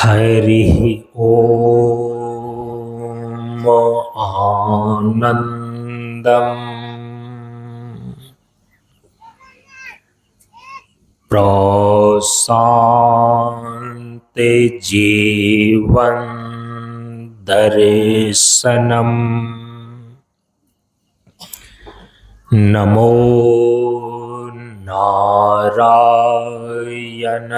हरिः ॐ आनन्दम् प्रशान्ते जीवन दर्शनम् नमो नारायण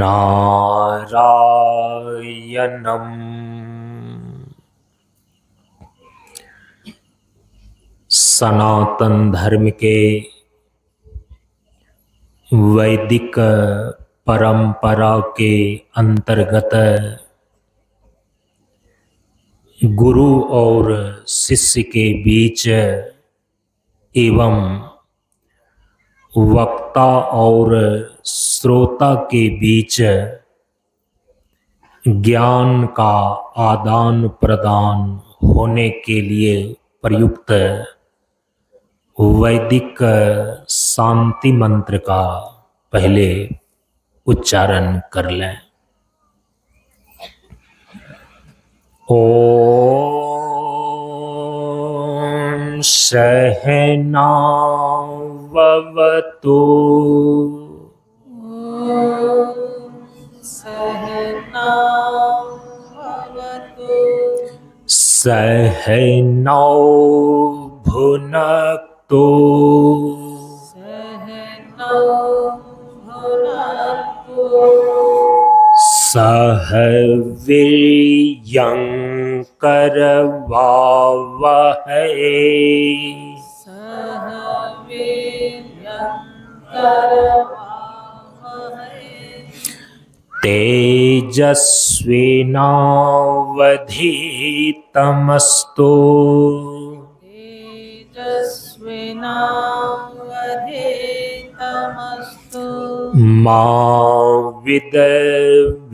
नारायणम्। सनातन धर्म के वैदिक परंपरा के अंतर्गत गुरु और शिष्य के बीच एवं वक्ता और श्रोता के बीच ज्ञान का आदान प्रदान होने के लिए प्रयुक्त वैदिक शांति मंत्र का पहले उच्चारण कर लें। ओम सहनाववतु सहनौ भुनक्तु सह वीर्यं करवावहै तेजस्विनावधीतमस्तु मा विद्विषावहै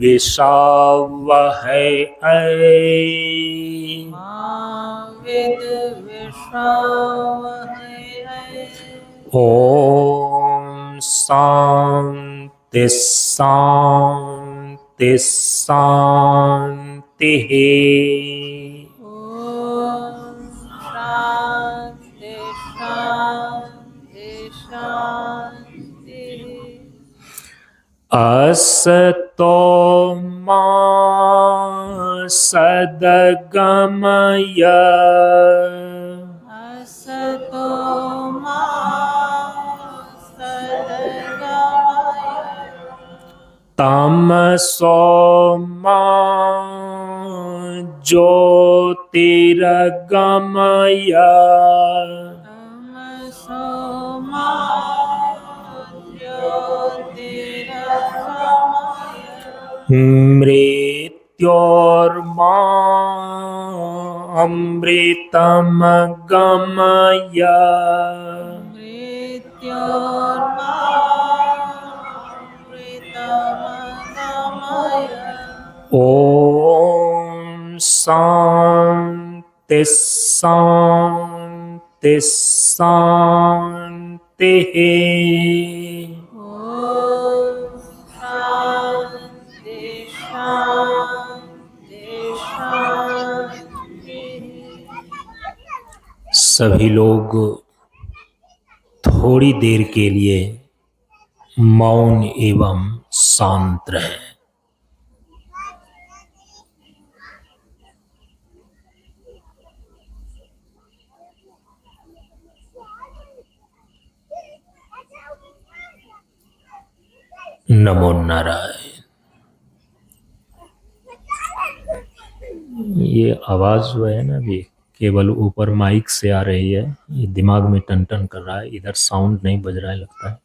ओम शांति शांति शांति। असतो मा सद्गमय तमसो मा ज्योतिर्गमय मृत्योर्मा अमृतम गमय ओम शांति शांति शांति। सभी लोग थोड़ी देर के लिए मौन एवं शांत रहें। नमो नारायण। ये आवाज जो है ना अभी केवल ऊपर माइक से आ रही है, ये दिमाग में टन टन कर रहा है, इधर साउंड नहीं बज रहा है, लगता है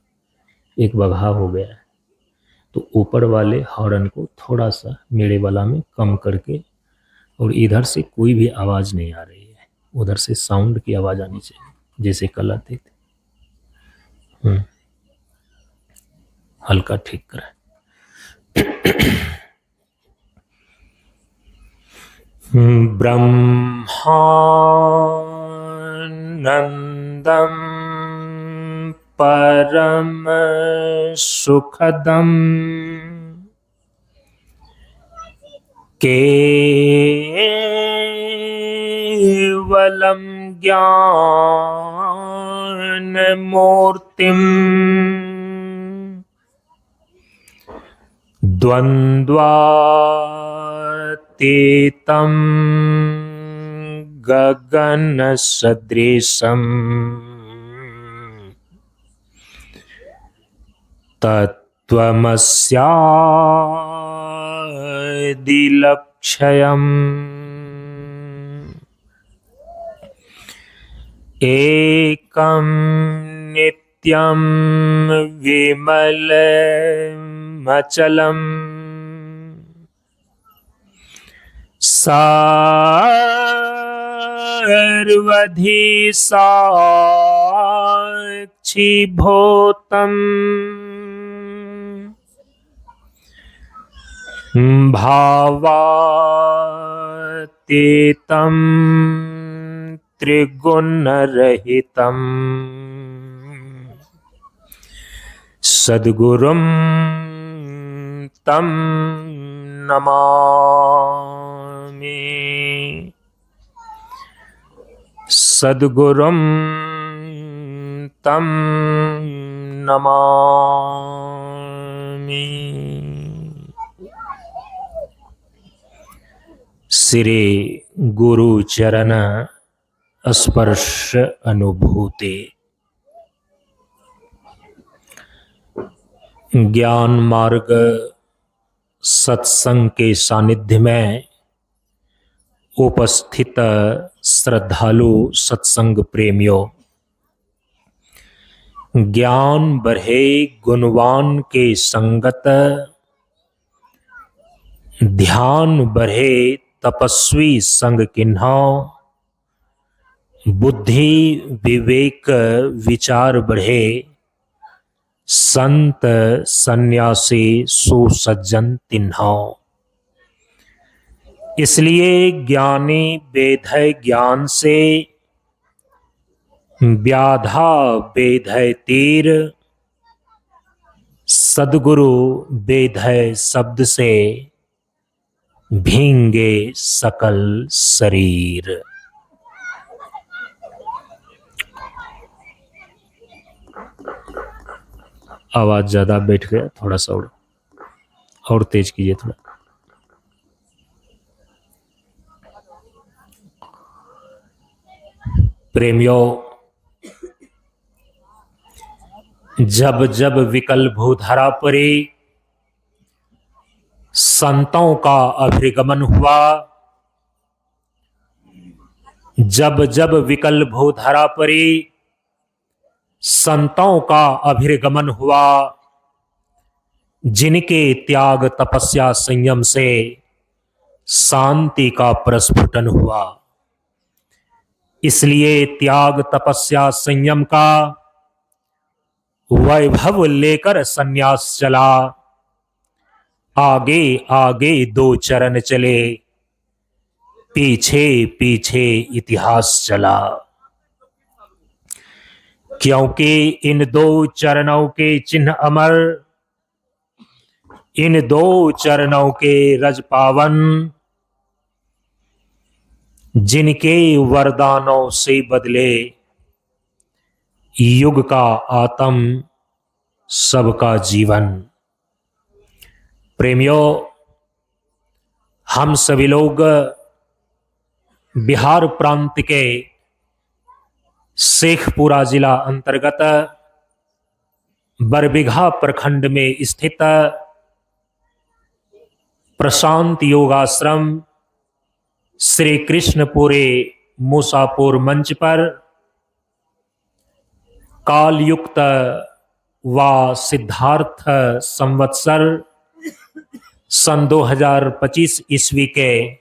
एक बघाव हो गया है। तो ऊपर वाले हॉर्न को थोड़ा सा मेरे वाला में कम करके, और इधर से कोई भी आवाज नहीं आ रही है, उधर से साउंड की आवाज आनी चाहिए जैसे कल आती थी। हल्का ठीक करें। ब्रह्मानन्दं परम सुखदं केवलं ज्ञानमूर्तिम् द्वन्द्वातीतं गगनसदृशम् तत्त्वमस्यादिलक्ष्यम् एकं नित्यं विमलमचलम् सर्वधि साक्षिभूतम् भावातीतं त्रिगुणरहितम् सद्गुरुं तं नमामि। सद्गुरुं तं नमामि। श्री गुरु चरण स्पर्श अनुभूति। ज्ञान मार्ग सत्संग के सानिध्य में उपस्थित श्रद्धालु सत्संग प्रेमियों, ज्ञान बढ़े गुणवान के संगत, ध्यान बढ़े तपस्वी संग किन्हो, बुद्धि विवेक विचार बढ़े संत सन्यासी सुसज्जन तिन्हो। इसलिए ज्ञानी बेधय ज्ञान से, व्याधा बेधय तीर, सद्गुरु बेधय शब्द से भींगे सकल शरीर। आवाज ज्यादा बैठ गया, थोड़ा सा और तेज कीजिए थोड़ा। प्रेमियों, जब जब विकल भूधरा परे संतों का अभिगमन हुआ, जब जब विकल भूधरा परे संतों का अभिगमन हुआ, जिनके त्याग तपस्या संयम से शांति का प्रस्फुटन हुआ। इसलिए त्याग तपस्या संयम का वैभव लेकर सन्यास चला, आगे आगे दो चरण चले, पीछे पीछे इतिहास चला। क्योंकि इन दो चरणों के चिन्ह अमर, इन दो चरणों के रज पावन, जिनके वरदानों से बदले युग का आत्म सबका जीवन। प्रेमियों, हम सभी लोग बिहार प्रांत के शेखपुरा जिला अंतर्गत बरबीघा प्रखंड में स्थित प्रशांत योगाश्रम श्री कृष्णपुरे मूसापुर मंच पर कालयुक्त व सिद्धार्थ संवत्सर सन 2025 ईस्वी के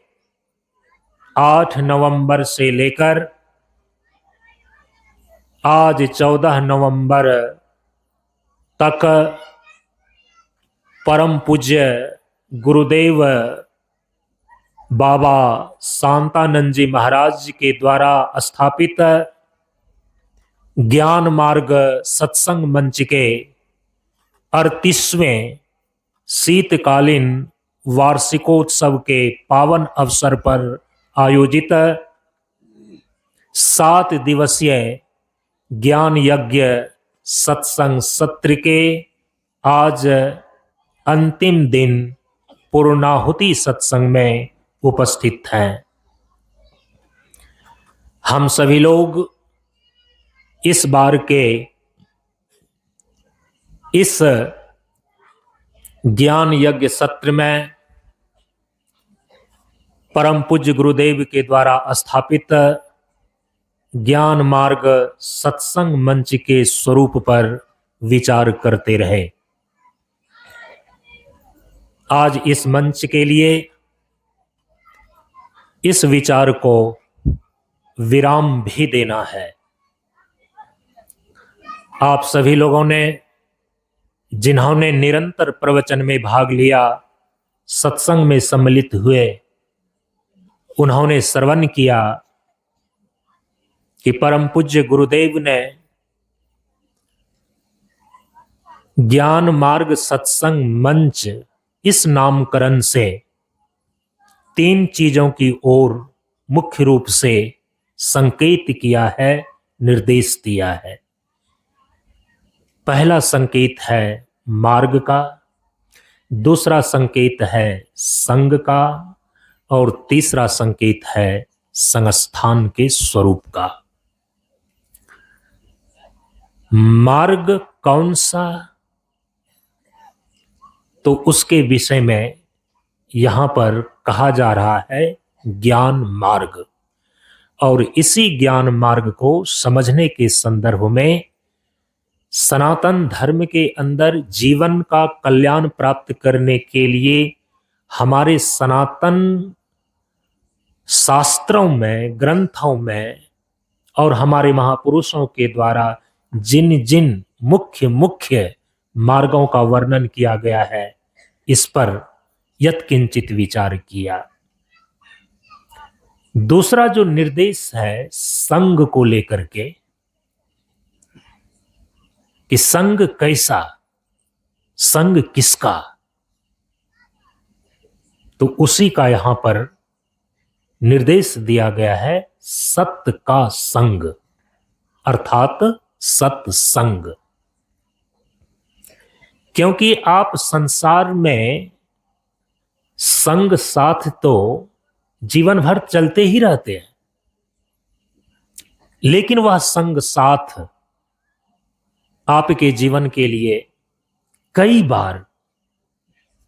8 नवंबर से लेकर आज 14 नवंबर तक परम पूज्य गुरुदेव बाबा शांतानंद जी महाराज के द्वारा स्थापित ज्ञान मार्ग सत्संग मंच के 38वें शीतकालीन वार्षिकोत्सव के पावन अवसर पर आयोजित 7 दिवसीय ज्ञान यज्ञ सत्संग सत्र के आज अंतिम दिन पूर्णाहुति सत्संग में उपस्थित हैं। हम सभी लोग इस बार के इस ज्ञान यज्ञ सत्र में परम पूज्य गुरुदेव के द्वारा स्थापित ज्ञान मार्ग सत्संग मंच के स्वरूप पर विचार करते रहे। आज इस मंच के लिए इस विचार को विराम भी देना है। आप सभी लोगों ने, जिन्होंने निरंतर प्रवचन में भाग लिया, सत्संग में सम्मिलित हुए, उन्होंने श्रवण किया कि परम पूज्य गुरुदेव ने ज्ञान मार्ग सत्संग मंच इस नामकरण से 3 चीजों की ओर मुख्य रूप से संकेत किया है, निर्देश दिया है। पहला संकेत है मार्ग का, दूसरा संकेत है संग का, और तीसरा संकेत है संस्थान के स्वरूप का। मार्ग कौन सा, तो उसके विषय में यहां पर कहा जा रहा है ज्ञान मार्ग। और इसी ज्ञान मार्ग को समझने के संदर्भ में सनातन धर्म के अंदर जीवन का कल्याण प्राप्त करने के लिए हमारे सनातन शास्त्रों में, ग्रंथों में और हमारे महापुरुषों के द्वारा जिन जिन मुख्य मुख्य मार्गों का वर्णन किया गया है, इस पर यत्किंचित विचार किया। दूसरा जो निर्देश है संग को लेकर के, कि संग कैसा, संग किसका, तो उसी का यहां पर निर्देश दिया गया है सत्य का संग, अर्थात सत्संग। क्योंकि आप संसार में संग साथ तो जीवन भर चलते ही रहते हैं, लेकिन वह संग साथ आपके जीवन के लिए कई बार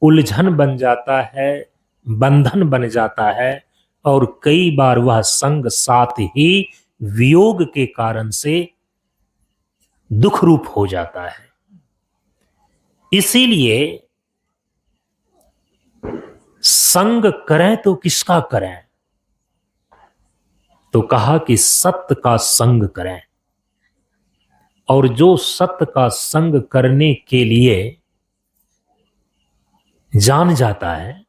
उलझन बन जाता है, बंधन बन जाता है, और कई बार वह संग साथ ही वियोग के कारण से दुख रूप हो जाता है। इसीलिए संग करें तो किसका करें, तो कहा कि सत्य का संग करें। और जो सत्य का संग करने के लिए जान जाता है,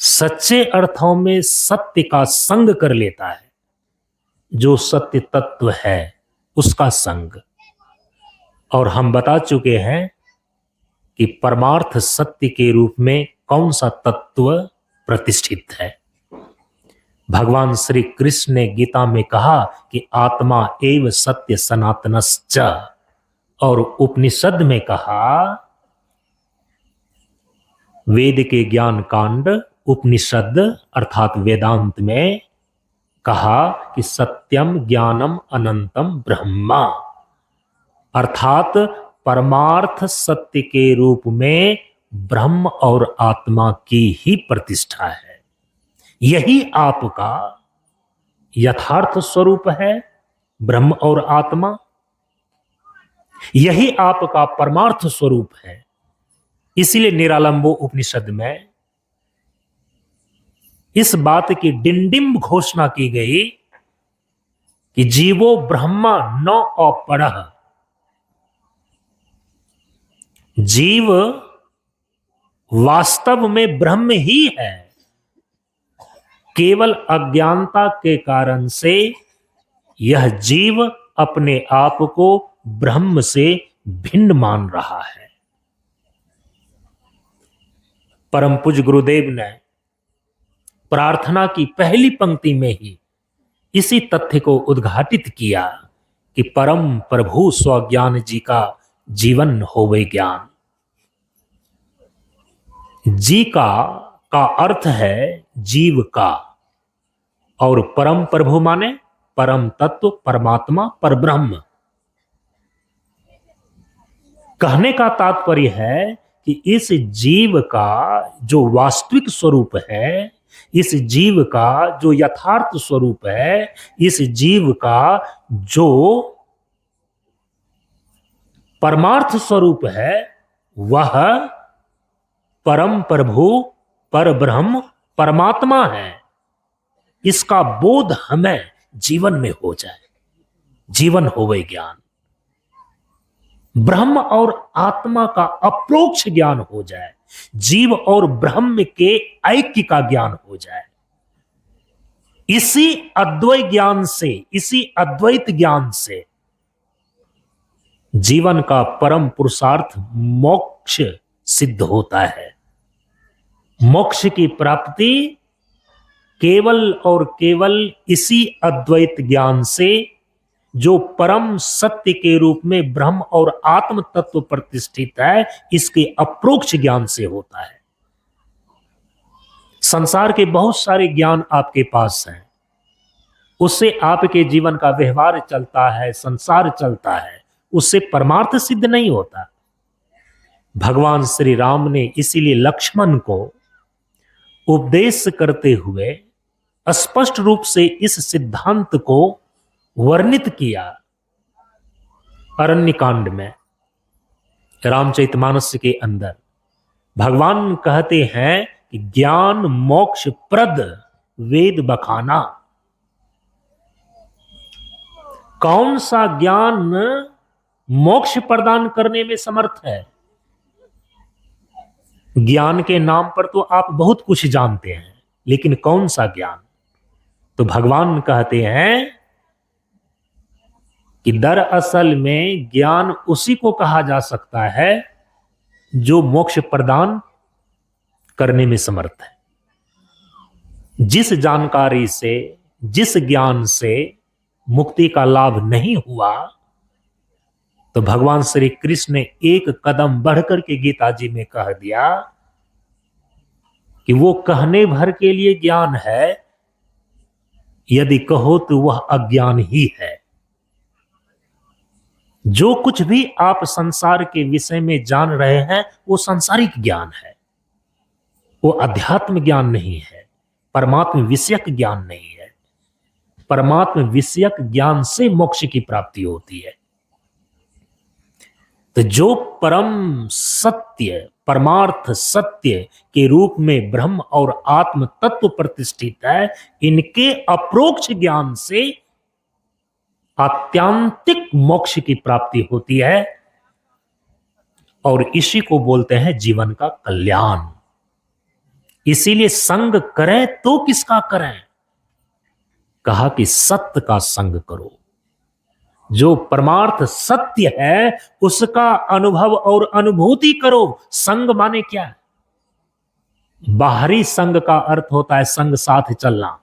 सच्चे अर्थों में सत्य का संग कर लेता है, जो सत्य तत्व है उसका संग। और हम बता चुके हैं कि परमार्थ सत्य के रूप में कौन सा तत्व प्रतिष्ठित है। भगवान श्री कृष्ण ने गीता में कहा कि आत्मा एव सत्य सनातनश्च, और उपनिषद में कहा, वेद के ज्ञान कांड उपनिषद अर्थात वेदांत में कहा कि सत्यम ज्ञानम अनंतम ब्रह्मा, अर्थात परमार्थ सत्य के रूप में ब्रह्म और आत्मा की ही प्रतिष्ठा है। यही आपका यथार्थ स्वरूप है, ब्रह्म और आत्मा। यही आपका परमार्थ स्वरूप है। इसीलिए निरालंबो उपनिषद में इस बात की डिंडिम घोषणा की गई कि जीवो ब्रह्मा न अपरः, जीव वास्तव में ब्रह्म ही है, केवल अज्ञानता के कारण से यह जीव अपने आप को ब्रह्म से भिन्न मान रहा है। परम पूज्य गुरुदेव ने प्रार्थना की पहली पंक्ति में ही इसी तथ्य को उद्घाटित किया कि परम प्रभु स्वज्ञान जी का जीवन होवे ज्ञान। जी का अर्थ है जीव का, और परम प्रभु माने परम तत्व, परमात्मा, परब्रह्म। कहने का तात्पर्य है कि इस जीव का जो वास्तविक स्वरूप है, इस जीव का जो यथार्थ स्वरूप है, इस जीव का जो परमार्थ स्वरूप है, वह परम प्रभु, परब्रह्म, परमात्मा है। इसका बोध हमें जीवन में हो जाए, जीवन होवे ज्ञान। ब्रह्म और आत्मा का अप्रोक्ष ज्ञान हो जाए, जीव और ब्रह्म के ऐक्य का ज्ञान हो जाए। इसी अद्वैत ज्ञान से, इसी अद्वैत ज्ञान से जीवन का परम पुरुषार्थ मोक्ष सिद्ध होता है। मोक्ष की प्राप्ति केवल और केवल इसी अद्वैत ज्ञान से, जो परम सत्य के रूप में ब्रह्म और आत्म तत्व प्रतिष्ठित है, इसके अप्रोक्ष ज्ञान से होता है। संसार के बहुत सारे ज्ञान आपके पास हैं, उससे आपके जीवन का व्यवहार चलता है, संसार चलता है, उससे परमार्थ सिद्ध नहीं होता। भगवान श्री राम ने इसीलिए लक्ष्मण को उपदेश करते हुए स्पष्ट रूप से इस सिद्धांत को वर्णित किया। अरण्य कांड में, रामचरितमानस के अंदर भगवान कहते हैं कि ज्ञान मोक्ष प्रद वेद बखाना। कौन सा ज्ञान मोक्ष प्रदान करने में समर्थ है? ज्ञान के नाम पर तो आप बहुत कुछ जानते हैं, लेकिन कौन सा ज्ञान? तो भगवान कहते हैं कि दरअसल में ज्ञान उसी को कहा जा सकता है जो मोक्ष प्रदान करने में समर्थ है। जिस जानकारी से, जिस ज्ञान से मुक्ति का लाभ नहीं हुआ, तो भगवान श्री कृष्ण ने एक कदम बढ़कर के गीता जी में कह दिया कि वो कहने भर के लिए ज्ञान है, यदि कहो तो वह अज्ञान ही है। जो कुछ भी आप संसार के विषय में जान रहे हैं, वो सांसारिक ज्ञान है, वो अध्यात्म ज्ञान नहीं है, परमात्म विषयक ज्ञान नहीं है। परमात्म विषयक ज्ञान से मोक्ष की प्राप्ति होती है। तो जो परम सत्य, परमार्थ सत्य के रूप में ब्रह्म और आत्म तत्व प्रतिष्ठित है, इनके अप्रोक्ष ज्ञान से आत्यांतिक मोक्ष की प्राप्ति होती है, और इसी को बोलते हैं जीवन का कल्याण। इसीलिए संग करें तो किसका करें? कहा कि सत्य का संग करो। जो परमार्थ सत्य है उसका अनुभव और अनुभूति करो। संग माने क्या है? बाहरी संग का अर्थ होता है संग साथ चलना,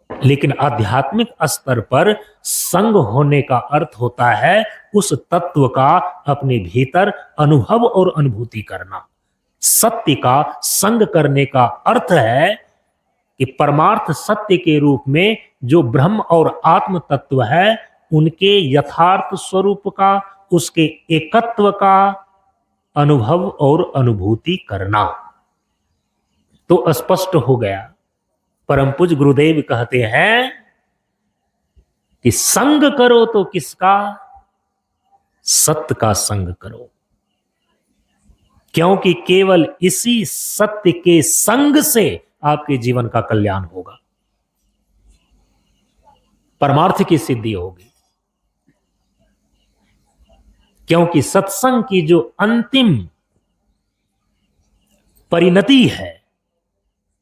लेकिन आध्यात्मिक स्तर पर संग होने का अर्थ होता है उस तत्व का अपने भीतर अनुभव और अनुभूति करना। सत्य का संग करने का अर्थ है कि परमार्थ सत्य के रूप में जो ब्रह्म और आत्म तत्व है, उनके यथार्थ स्वरूप का, उसके एकत्व का अनुभव और अनुभूति करना। तो स्पष्ट हो गया। परम पूज्य गुरुदेव कहते हैं कि संग करो तो किसका? सत्य का संग करो, क्योंकि केवल इसी सत्य के संग से आपके जीवन का कल्याण होगा, परमार्थ की सिद्धि होगी। क्योंकि सत्संग की जो अंतिम परिणति है,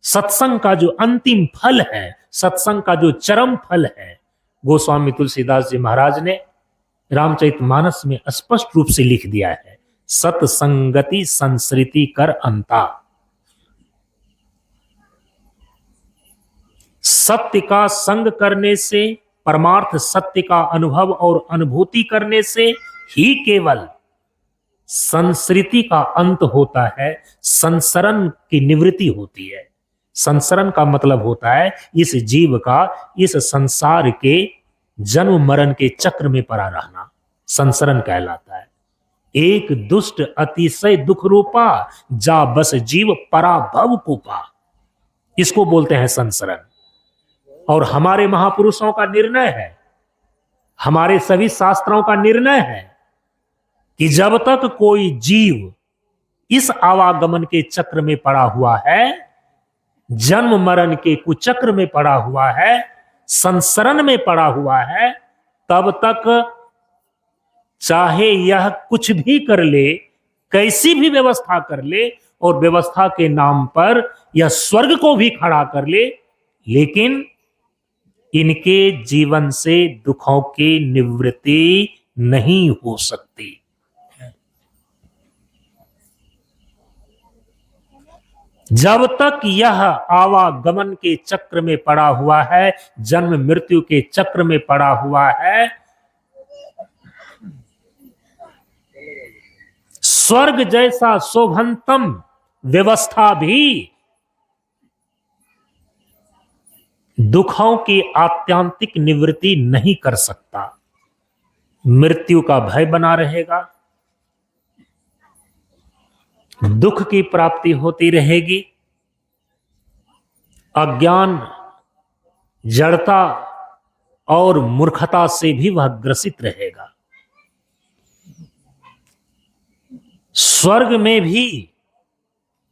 सत्संग का जो अंतिम फल है, सत्संग का जो चरम फल है, गोस्वामी तुलसीदास जी महाराज ने रामचरितमानस में स्पष्ट रूप से लिख दिया है। सत्संगति संसृति कर अंता। सत्य का संग करने से, परमार्थ सत्य का अनुभव और अनुभूति करने से ही केवल संसृति का अंत होता है, संसरण की निवृत्ति होती है। संसरण का मतलब होता है इस जीव का इस संसार के जन्म मरण के चक्र में पड़ा रहना, संसरण कहलाता है। एक दुष्ट अतिशय दुख रूपा, जा बस जीव पराभव को पा, इसको बोलते हैं संसरण। और हमारे महापुरुषों का निर्णय है, हमारे सभी शास्त्रों का निर्णय है कि जब तक कोई जीव इस आवागमन के चक्र में पड़ा हुआ है, जन्म मरण के कुचक्र में पड़ा हुआ है, संसरण में पड़ा हुआ है, तब तक चाहे यह कुछ भी कर ले, कैसी भी व्यवस्था कर ले, और व्यवस्था के नाम पर यह स्वर्ग को भी खड़ा कर ले, लेकिन इनके जीवन से दुखों की निवृत्ति नहीं हो सकती। जब तक यह आवागमन के चक्र में पड़ा हुआ है, जन्म मृत्यु के चक्र में पड़ा हुआ है, स्वर्ग जैसा शोभनतम व्यवस्था भी दुखों की आत्यांतिक निवृत्ति नहीं कर सकता। मृत्यु का भय बना रहेगा, दुख की प्राप्ति होती रहेगी, अज्ञान, जड़ता और मूर्खता से भी वह ग्रसित रहेगा। स्वर्ग में भी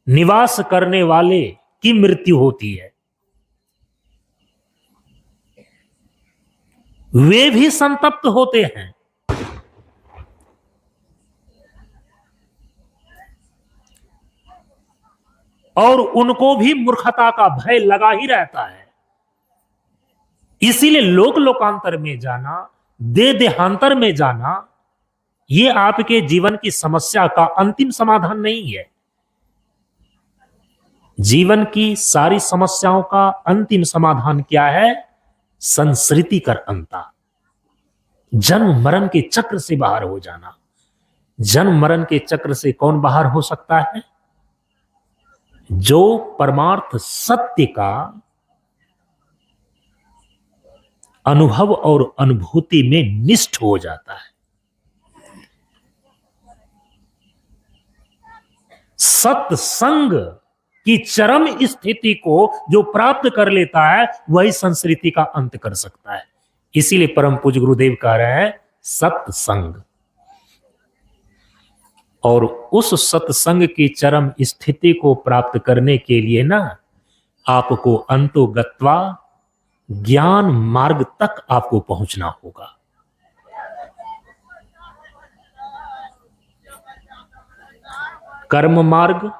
निवास करने वाले की मृत्यु होती है, वे भी संतप्त होते हैं। और उनको भी मूर्खता का भय लगा ही रहता है। इसीलिए लोक लोकांतर में जाना, देहांतर में जाना, यह आपके जीवन की समस्या का अंतिम समाधान नहीं है। जीवन की सारी समस्याओं का अंतिम समाधान क्या है? संसृति कर अंता, जन्म मरण के चक्र से बाहर हो जाना। जन्म मरण के चक्र से कौन बाहर हो सकता है? जो परमार्थ सत्य का अनुभव और अनुभूति में निष्ठ हो जाता है। सत्संग की चरम स्थिति को जो प्राप्त कर लेता है, वही संसृति का अंत कर सकता है। इसीलिए परम पूज्य गुरुदेव कह रहे हैं सत्संग। और उस सत्संग की चरम स्थिति को प्राप्त करने के लिए ना, आपको अंतोगत्वा ज्ञान मार्ग तक आपको पहुंचना होगा। कर्म मार्ग,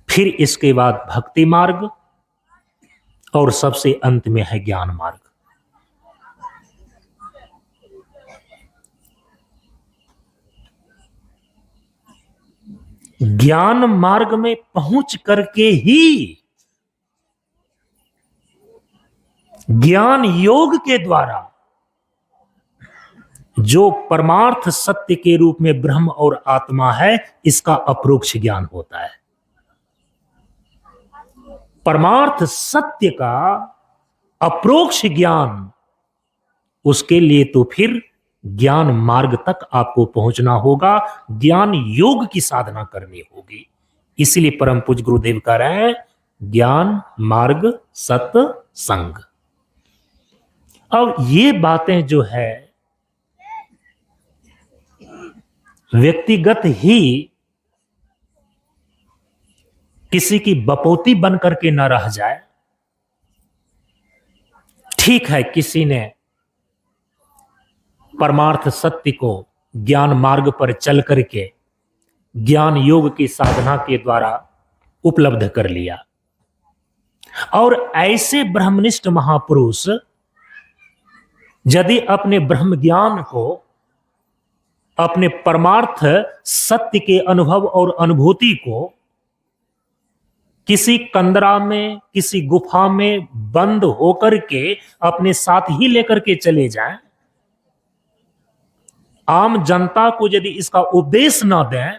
फिर इसके बाद भक्ति मार्ग, और सबसे अंत में है ज्ञान मार्ग। ज्ञान मार्ग में पहुंच करके ही ज्ञान योग के द्वारा जो परमार्थ सत्य के रूप में ब्रह्म और आत्मा है, इसका अप्रोक्ष ज्ञान होता है। परमार्थ सत्य का अप्रोक्ष ज्ञान, उसके लिए तो फिर ज्ञान मार्ग तक आपको पहुंचना होगा, ज्ञान योग की साधना करनी होगी। इसलिए परम पूज्य गुरुदेव कह रहे हैं ज्ञान मार्ग सत्संग। अब ये बातें जो है व्यक्तिगत ही किसी की बपौती बन करके न रह जाए। ठीक है, किसी ने परमार्थ सत्य को ज्ञान मार्ग पर चल करके ज्ञान योग की साधना के द्वारा उपलब्ध कर लिया, और ऐसे ब्रह्मनिष्ठ महापुरुष यदि अपने ब्रह्म ज्ञान को, अपने परमार्थ सत्य के अनुभव और अनुभूति को किसी कंदरा में, किसी गुफा में बंद होकर के अपने साथ ही लेकर के चले जाएं। आम जनता को यदि इसका उपदेश न दें,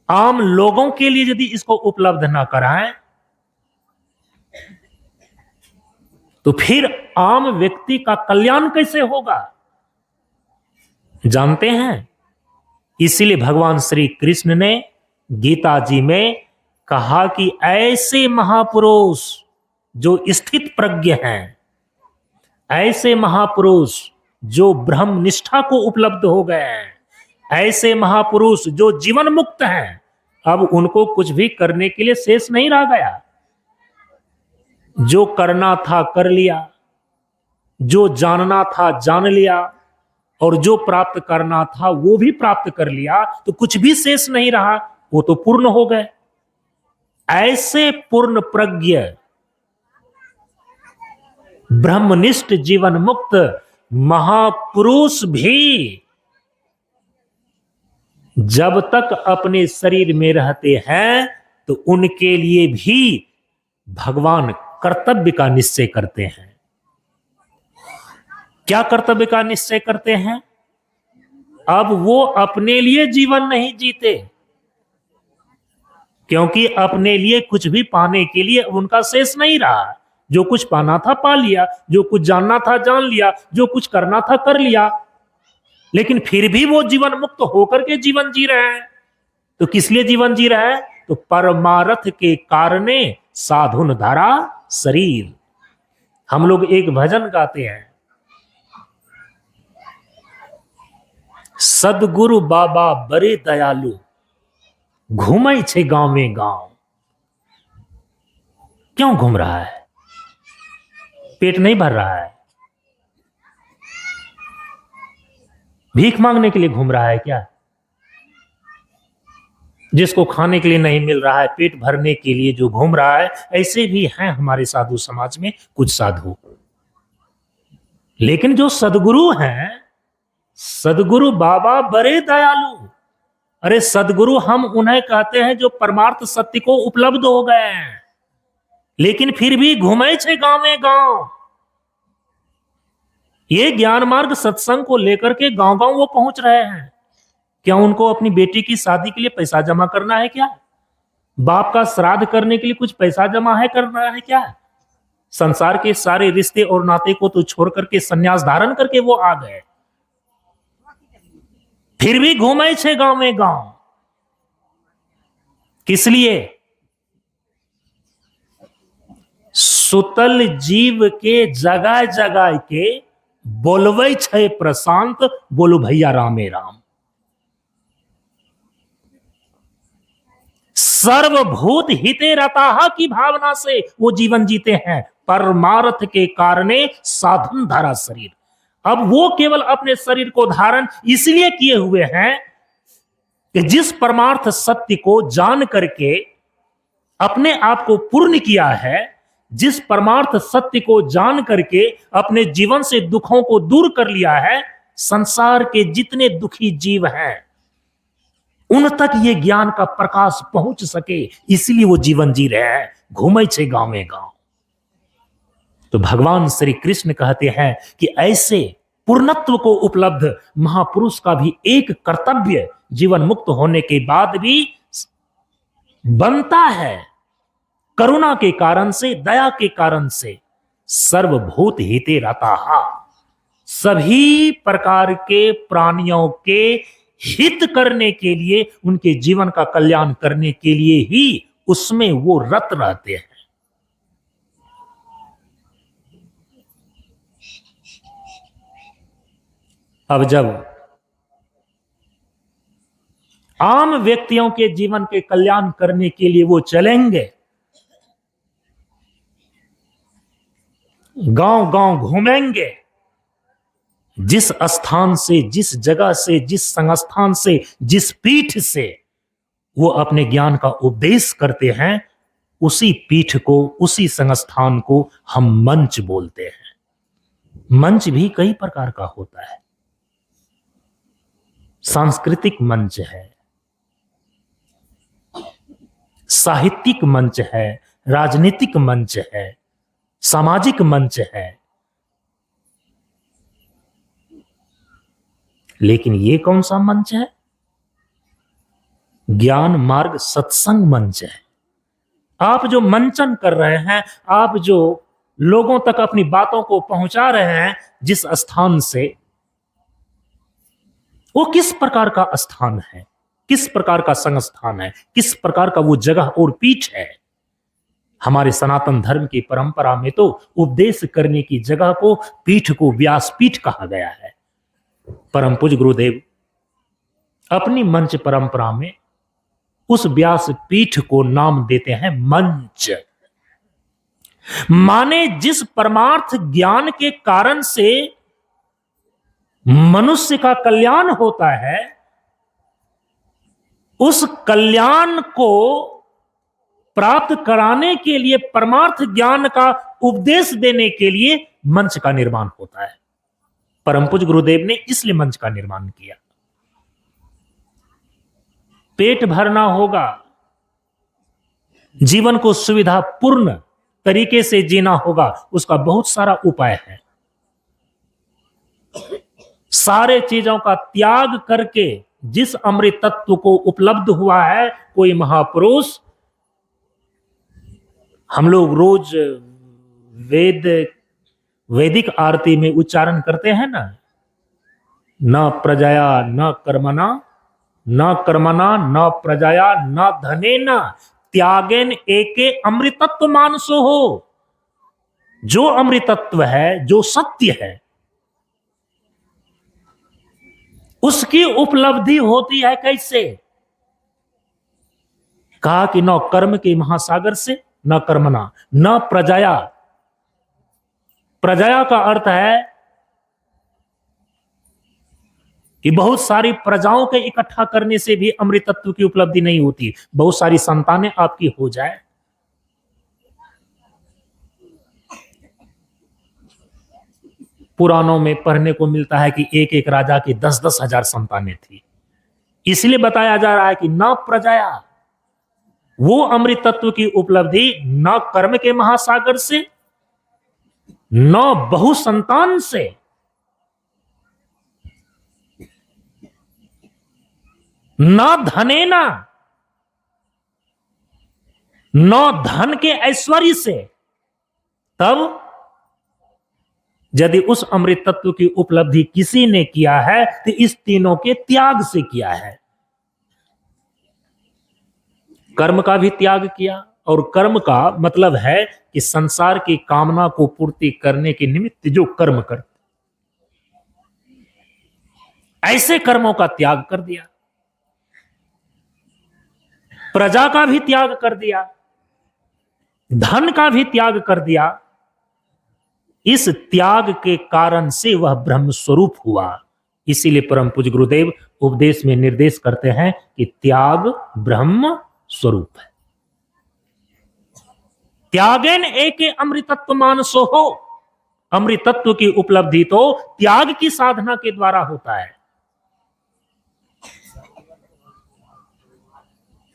आम लोगों के लिए यदि इसको उपलब्ध न कराएं, तो फिर आम व्यक्ति का कल्याण कैसे होगा? जानते हैं, इसीलिए भगवान श्री कृष्ण ने गीता जी में कहा कि ऐसे महापुरुष जो स्थित प्रज्ञ हैं, ऐसे महापुरुष जो ब्रह्म निष्ठा को उपलब्ध हो गए हैं, ऐसे महापुरुष जो जीवन मुक्त हैं, अब उनको कुछ भी करने के लिए शेष नहीं रह गया। जो करना था कर लिया, जो जानना था जान लिया, और जो प्राप्त करना था वो भी प्राप्त कर लिया, तो कुछ भी शेष नहीं रहा, वो तो पूर्ण हो गए। ऐसे पूर्ण प्रज्ञ ब्रह्मनिष्ठ जीवन मुक्त महापुरुष भी जब तक अपने शरीर में रहते हैं तो उनके लिए भी भगवान कर्तव्य का निश्चय करते हैं। क्या कर्तव्य का निश्चय करते हैं? अब वो अपने लिए जीवन नहीं जीते, क्योंकि अपने लिए कुछ भी पाने के लिए उनका शेष नहीं रहा। जो कुछ पाना था पा लिया, जो कुछ जानना था जान लिया, जो कुछ करना था कर लिया, लेकिन फिर भी वो जीवन मुक्त होकर के जीवन जी रहे हैं। तो किस लिए जीवन जी रहे हैं? तो परमार्थ के कारणे साधुन धारा शरीर। हम लोग एक भजन गाते हैं, सदगुरु बाबा बड़े दयालु, घूमे छे गांव में गांव। क्यों घूम रहा है? पेट नहीं भर रहा है? भीख मांगने के लिए घूम रहा है क्या? जिसको खाने के लिए नहीं मिल रहा है, पेट भरने के लिए जो घूम रहा है। ऐसे भी हैं हमारे साधु समाज में कुछ साधु, लेकिन जो सदगुरु हैं, सदगुरु बाबा बड़े दयालु। अरे सदगुरु हम उन्हें कहते हैं जो परमार्थ सत्य को उपलब्ध हो गए हैं, लेकिन फिर भी घूमे छे गांव में गांव। ये ज्ञान मार्ग सत्संग को लेकर के गांव गांव वो पहुंच रहे हैं। क्या उनको अपनी बेटी की शादी के लिए पैसा जमा करना है क्या? बाप का श्राद्ध करने के लिए कुछ पैसा जमा है करना है क्या? संसार के सारे रिश्ते और नाते को तो छोड़ करके संन्यास धारण करके वो आ गए, फिर भी घूमे छे गांव में गांव। किस लिए? सुतल जीव के जगह जगह के बोलवे छे प्रशांत, बोलो भैया रामे राम। सर्वभूत हिते रताहा की भावना से वो जीवन जीते हैं। परमार्थ के कारणे साधन धारा शरीर। अब वो केवल अपने शरीर को धारण इसलिए किए हुए हैं कि जिस परमार्थ सत्य को जान करके अपने आप को पूर्ण किया है, जिस परमार्थ सत्य को जान करके अपने जीवन से दुखों को दूर कर लिया है, संसार के जितने दुखी जीव हैं उन तक ये ज्ञान का प्रकाश पहुंच सके, इसलिए वो जीवन जी रहे हैं, घूमे छे गांव में गांव। तो भगवान श्री कृष्ण कहते हैं कि ऐसे पूर्णत्व को उपलब्ध महापुरुष का भी एक कर्तव्य जीवन मुक्त होने के बाद भी बनता है, करुणा के कारण से, दया के कारण से। सर्वभूत हिते रताहा, सभी प्रकार के प्राणियों के हित करने के लिए, उनके जीवन का कल्याण करने के लिए ही उसमें वो रत रहते हैं। अब जब आम व्यक्तियों के जीवन के कल्याण करने के लिए वो चलेंगे, गांव गांव घूमेंगे, जिस स्थान से, जिस जगह से, जिस संस्थान से, जिस पीठ से वो अपने ज्ञान का उपदेश करते हैं, उसी पीठ को, उसी संस्थान को हम मंच बोलते हैं। मंच भी कई प्रकार का होता है। सांस्कृतिक मंच है, साहित्यिक मंच है, राजनीतिक मंच है, सामाजिक मंच है, लेकिन ये कौन सा मंच है? ज्ञान मार्ग सत्संग मंच है। आप जो मंचन कर रहे हैं, आप जो लोगों तक अपनी बातों को पहुंचा रहे हैं जिस स्थान से, वो किस प्रकार का स्थान है, किस प्रकार का संस्थान है, किस प्रकार का वो जगह और पीठ है? हमारे सनातन धर्म की परंपरा में तो उपदेश करने की जगह को, पीठ को व्यासपीठ कहा गया है। परम पूज्य गुरुदेव अपनी मंच परंपरा में उस व्यासपीठ को नाम देते हैं मंच। माने जिस परमार्थ ज्ञान के कारण से मनुष्य का कल्याण होता है, उस कल्याण को प्राप्त कराने के लिए, परमार्थ ज्ञान का उपदेश देने के लिए मंच का निर्माण होता है। परम पूज्य गुरुदेव ने इसलिए मंच का निर्माण किया। पेट भरना होगा, जीवन को सुविधापूर्ण तरीके से जीना होगा, उसका बहुत सारा उपाय है। सारे चीजों का त्याग करके जिस अमृत तत्व को उपलब्ध हुआ है कोई महापुरुष, हम लोग रोज वैदिक आरती में उच्चारण करते हैं ना, न प्रजया न कर्मणा, न कर्मणा न प्रजया न धनेन त्यागेन एके अमृतत्व मानसो हो। जो अमृतत्व है, जो सत्य है, उसकी उपलब्धि होती है कैसे? कहा कि न कर्म के महासागर से, न कर्मणा न प्रजया। प्रजया का अर्थ है कि बहुत सारी प्रजाओं के इकट्ठा करने से भी अमृत तत्व की उपलब्धि नहीं होती। बहुत सारी संतानें आपकी हो जाए, पुराणों में पढ़ने को मिलता है कि एक एक राजा की 10-10 हजार संतानें थी। इसलिए बताया जा रहा है कि न प्रजया, वो अमृत तत्व की उपलब्धि न कर्म के महासागर से, न बहु संतान से, न धनेना, न धन के ऐश्वर्य से। तब यदि उस अमृत तत्व की उपलब्धि किसी ने किया है तो इस तीनों के त्याग से किया है। कर्म का भी त्याग किया, और कर्म का मतलब है कि संसार की कामना को पूर्ति करने के निमित्त जो कर्म करते, ऐसे कर्मों का त्याग कर दिया। प्रजा का भी त्याग कर दिया, धन का भी त्याग कर दिया। इस त्याग के कारण से वह ब्रह्म स्वरूप हुआ। इसीलिए परम पूज्य गुरुदेव उपदेश में निर्देश करते हैं कि त्याग ब्रह्म स्वरूप है। त्यागेन एके अमृतत्व मानसो हो। अमृतत्व की उपलब्धि तो त्याग की साधना के द्वारा होता है।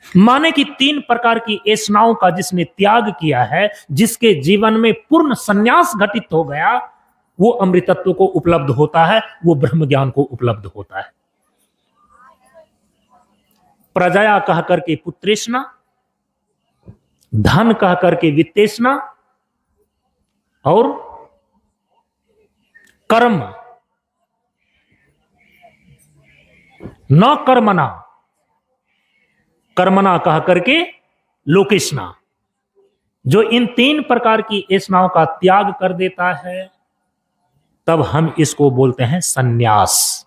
माने कि 3 प्रकार की ऐसनाओं का जिसने त्याग किया है, जिसके जीवन में पूर्ण संन्यास घटित हो गया, वो अमृतत्व को उपलब्ध होता है, वो ब्रह्म ज्ञान को उपलब्ध होता है। प्रजया कह करके पुत्रेष्णा, धन कह करके वित्तेष्णा, और कर्म न कर्मणा, कर्मणा कह करके लोकेष्णा। जो इन 3 प्रकार की ऐसनाओं का त्याग कर देता है, तब हम इसको बोलते हैं सन्यास।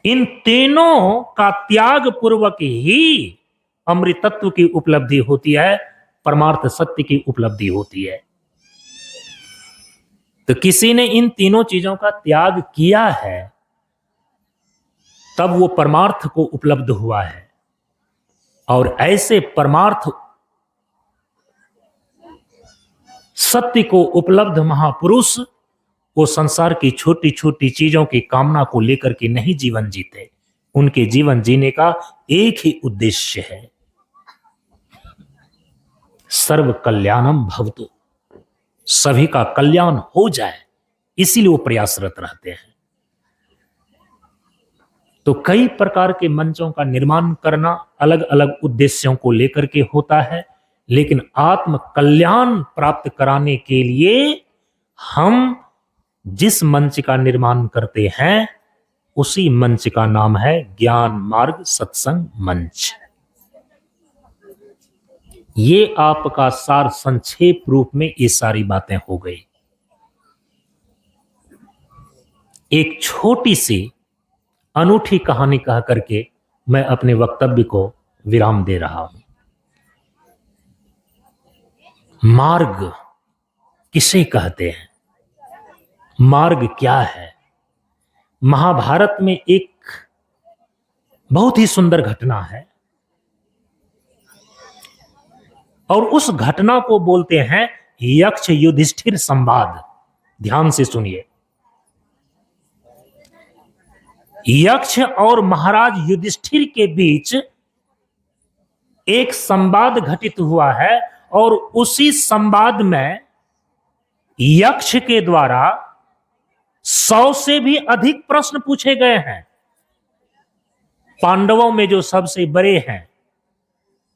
इन तीनों का त्याग पूर्वक ही अमृतत्व की उपलब्धि होती है, परमार्थ सत्य की उपलब्धि होती है। तो किसी ने इन तीनों चीजों का त्याग किया है, तब वो परमार्थ को उपलब्ध हुआ है। और ऐसे परमार्थ सत्य को उपलब्ध महापुरुष वो संसार की छोटी छोटी चीजों की कामना को लेकर के नहीं जीवन जीते। उनके जीवन जीने का एक ही उद्देश्य है सर्व कल्याणम भवतु, सभी का कल्याण हो जाए, इसीलिए वो प्रयासरत रहते हैं। तो कई प्रकार के मंचों का निर्माण करना अलग अलग उद्देश्यों को लेकर के होता है, लेकिन आत्म कल्याण प्राप्त कराने के लिए हम जिस मंच का निर्माण करते हैं उसी मंच का नाम है ज्ञान मार्ग सत्संग मंच। ये आपका सार संक्षेप रूप में ये सारी बातें हो गई। एक छोटी सी अनूठी कहानी कह करके मैं अपने वक्तव्य को विराम दे रहा हूं। मार्ग किसे कहते हैं? मार्ग क्या है? महाभारत में एक बहुत ही सुंदर घटना है और उस घटना को बोलते हैं यक्ष युधिष्ठिर संवाद। ध्यान से सुनिए। यक्ष और महाराज युधिष्ठिर के बीच एक संवाद घटित हुआ है और उसी संवाद में यक्ष के द्वारा 100 से भी अधिक प्रश्न पूछे गए हैं। पांडवों में जो सबसे बड़े हैं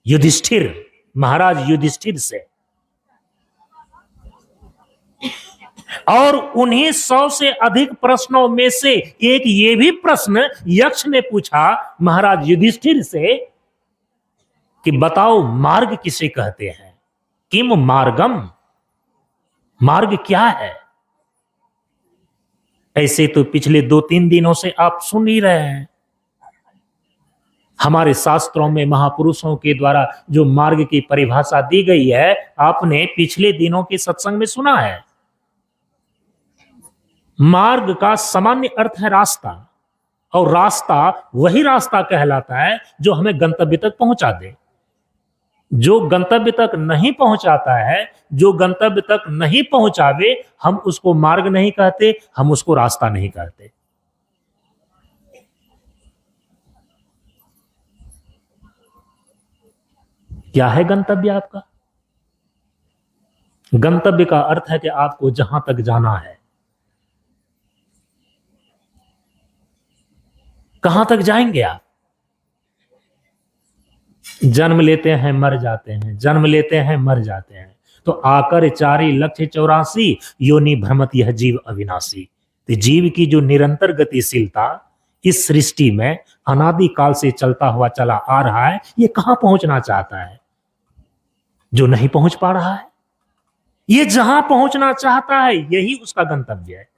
युधिष्ठिर, महाराज युधिष्ठिर से, और उन्हीं 100 से अधिक प्रश्नों में से एक ये भी प्रश्न यक्ष ने पूछा महाराज युधिष्ठिर से कि बताओ मार्ग किसे कहते हैं? किम मार्गम, मार्ग क्या है? ऐसे तो पिछले 2-3 दिनों से आप सुन ही रहे हैं। हमारे शास्त्रों में महापुरुषों के द्वारा जो मार्ग की परिभाषा दी गई है आपने पिछले दिनों के सत्संग में सुना है। मार्ग का सामान्य अर्थ है रास्ता, और रास्ता वही रास्ता कहलाता है जो हमें गंतव्य तक पहुंचा दे। जो गंतव्य तक नहीं पहुंचाता है, जो गंतव्य तक नहीं पहुंचावे, हम उसको मार्ग नहीं कहते, हम उसको रास्ता नहीं कहते। क्या है गंतव्य आपका? गंतव्य का अर्थ है कि आपको जहां तक जाना है। कहां तक जाएंगे आप? जन्म लेते हैं मर जाते हैं, जन्म लेते हैं मर जाते हैं, तो आकर 4,84,000 योनि भ्रमत यह जीव अविनाशी। तो जीव की जो निरंतर गतिशीलता इस सृष्टि में अनादि काल से चलता हुआ चला आ रहा है, ये कहां पहुंचना चाहता है? जो नहीं पहुंच पा रहा है, ये जहां पहुंचना चाहता है यही उसका गंतव्य है।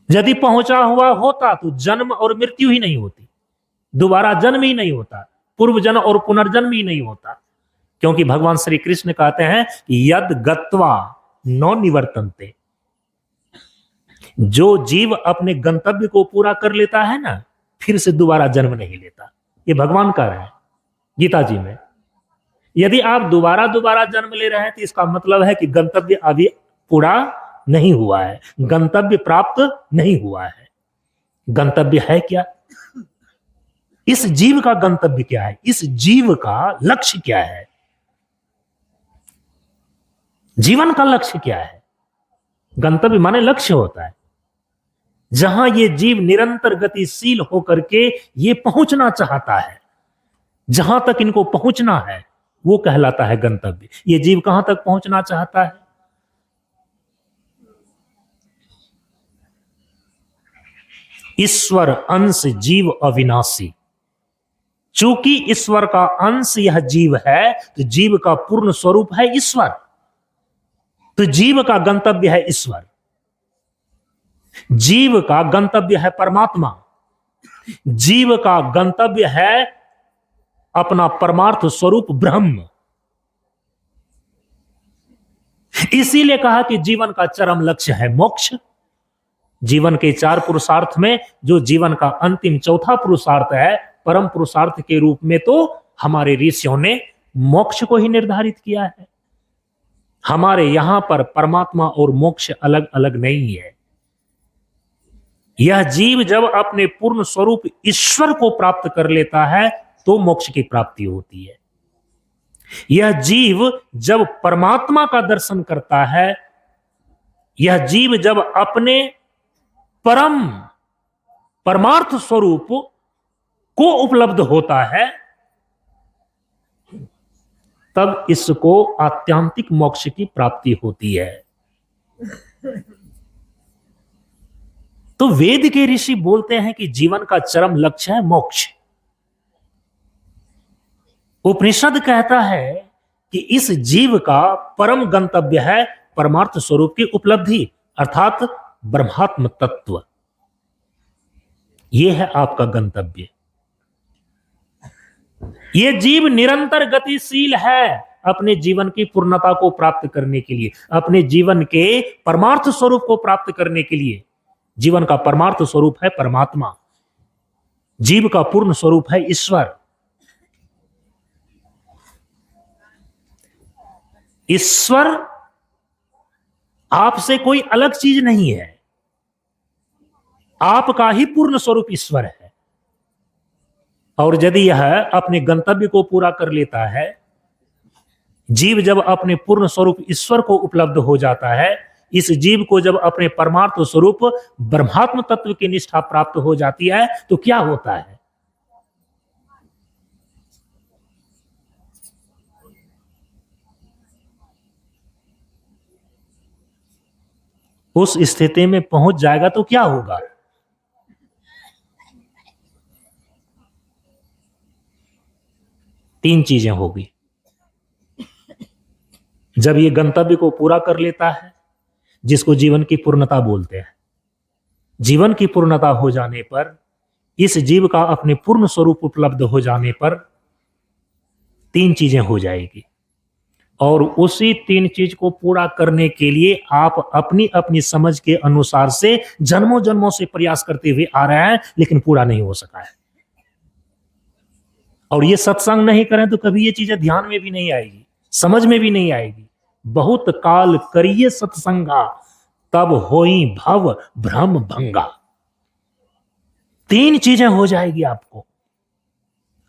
यदि पहुंचा हुआ होता तो जन्म और मृत्यु ही नहीं होती, दोबारा जन्म ही नहीं होता, पूर्व जन्म और पुनर्जन्म ही नहीं होता। क्योंकि भगवान श्री कृष्ण कहते हैं यद गत्वा न निवर्तन्ते, जो जीव अपने गंतव्य को पूरा कर लेता है ना, फिर से दोबारा जन्म नहीं लेता। ये भगवान कह रहे हैं गीता जी में। यदि आप दोबारा दोबारा जन्म ले रहे हैं तो इसका मतलब है कि गंतव्य अभी पूरा नहीं हुआ है, गंतव्य प्राप्त नहीं हुआ है। गंतव्य है क्या? इस जीव का गंतव्य क्या है? इस जीव का लक्ष्य क्या है? जीवन का लक्ष्य क्या है? गंतव्य माने लक्ष्य होता है, जहां ये जीव निरंतर गतिशील होकर के ये पहुंचना चाहता है, जहां तक इनको पहुंचना है वो कहलाता है गंतव्य। ये जीव कहां तक पहुंचना चाहता है? ईश्वर अंश जीव अविनाशी। चूंकि ईश्वर का अंश यह जीव है तो जीव का पूर्ण स्वरूप है ईश्वर, तो जीव का गंतव्य है ईश्वर, जीव का गंतव्य है परमात्मा, जीव का गंतव्य है अपना परमार्थ स्वरूप ब्रह्म। इसीलिए कहा कि जीवन का चरम लक्ष्य है मोक्ष। जीवन के 4 पुरुषार्थ में जो जीवन का अंतिम चौथा पुरुषार्थ है, परम पुरुषार्थ के रूप में तो हमारे ऋषियों ने मोक्ष को ही निर्धारित किया है। हमारे यहां पर परमात्मा और मोक्ष अलग अलग नहीं है। यह जीव जब अपने पूर्ण स्वरूप ईश्वर को प्राप्त कर लेता है तो मोक्ष की प्राप्ति होती है। यह जीव जब परमात्मा का दर्शन करता है, यह जीव जब अपने परमार्थ स्वरूप को उपलब्ध होता है, तब इसको आत्यांतिक मोक्ष की प्राप्ति होती है। तो वेद के ऋषि बोलते हैं कि जीवन का चरम लक्ष्य है मोक्ष। उपनिषद कहता है कि इस जीव का परम गंतव्य है परमार्थ स्वरूप की उपलब्धि, अर्थात ब्रह्मात्म तत्व। यह है आपका गंतव्य। यह जीव निरंतर गतिशील है अपने जीवन की पूर्णता को प्राप्त करने के लिए, अपने जीवन के परमार्थ स्वरूप को प्राप्त करने के लिए। जीवन का परमार्थ स्वरूप है परमात्मा, जीव का पूर्ण स्वरूप है ईश्वर। ईश्वर आपसे कोई अलग चीज नहीं है, आपका ही पूर्ण स्वरूप ईश्वर है। और यदि यह अपने गंतव्य को पूरा कर लेता है, जीव जब अपने पूर्ण स्वरूप ईश्वर को उपलब्ध हो जाता है, इस जीव को जब अपने परमार्थ स्वरूप ब्रह्मात्म तत्व की निष्ठा प्राप्त हो जाती है, तो क्या होता है? उस स्थिति में पहुंच जाएगा तो क्या होगा? तीन चीजें होगी। जब ये गंतव्य को पूरा कर लेता है, जिसको जीवन की पूर्णता बोलते हैं, जीवन की पूर्णता हो जाने पर, इस जीव का अपने पूर्ण स्वरूप उपलब्ध हो जाने पर तीन चीजें हो जाएगी। और उसी तीन चीज को पूरा करने के लिए आप अपनी अपनी समझ के अनुसार से जन्मों जन्मों से प्रयास करते हुए आ रहे हैं, लेकिन पूरा नहीं हो सका है। और ये सत्संग नहीं करें तो कभी ये चीजें ध्यान में भी नहीं आएगी, समझ में भी नहीं आएगी। बहुत काल करिए सत्संगा, तब होई भव भ्रम भंगा। तीन चीजें हो जाएगी आपको।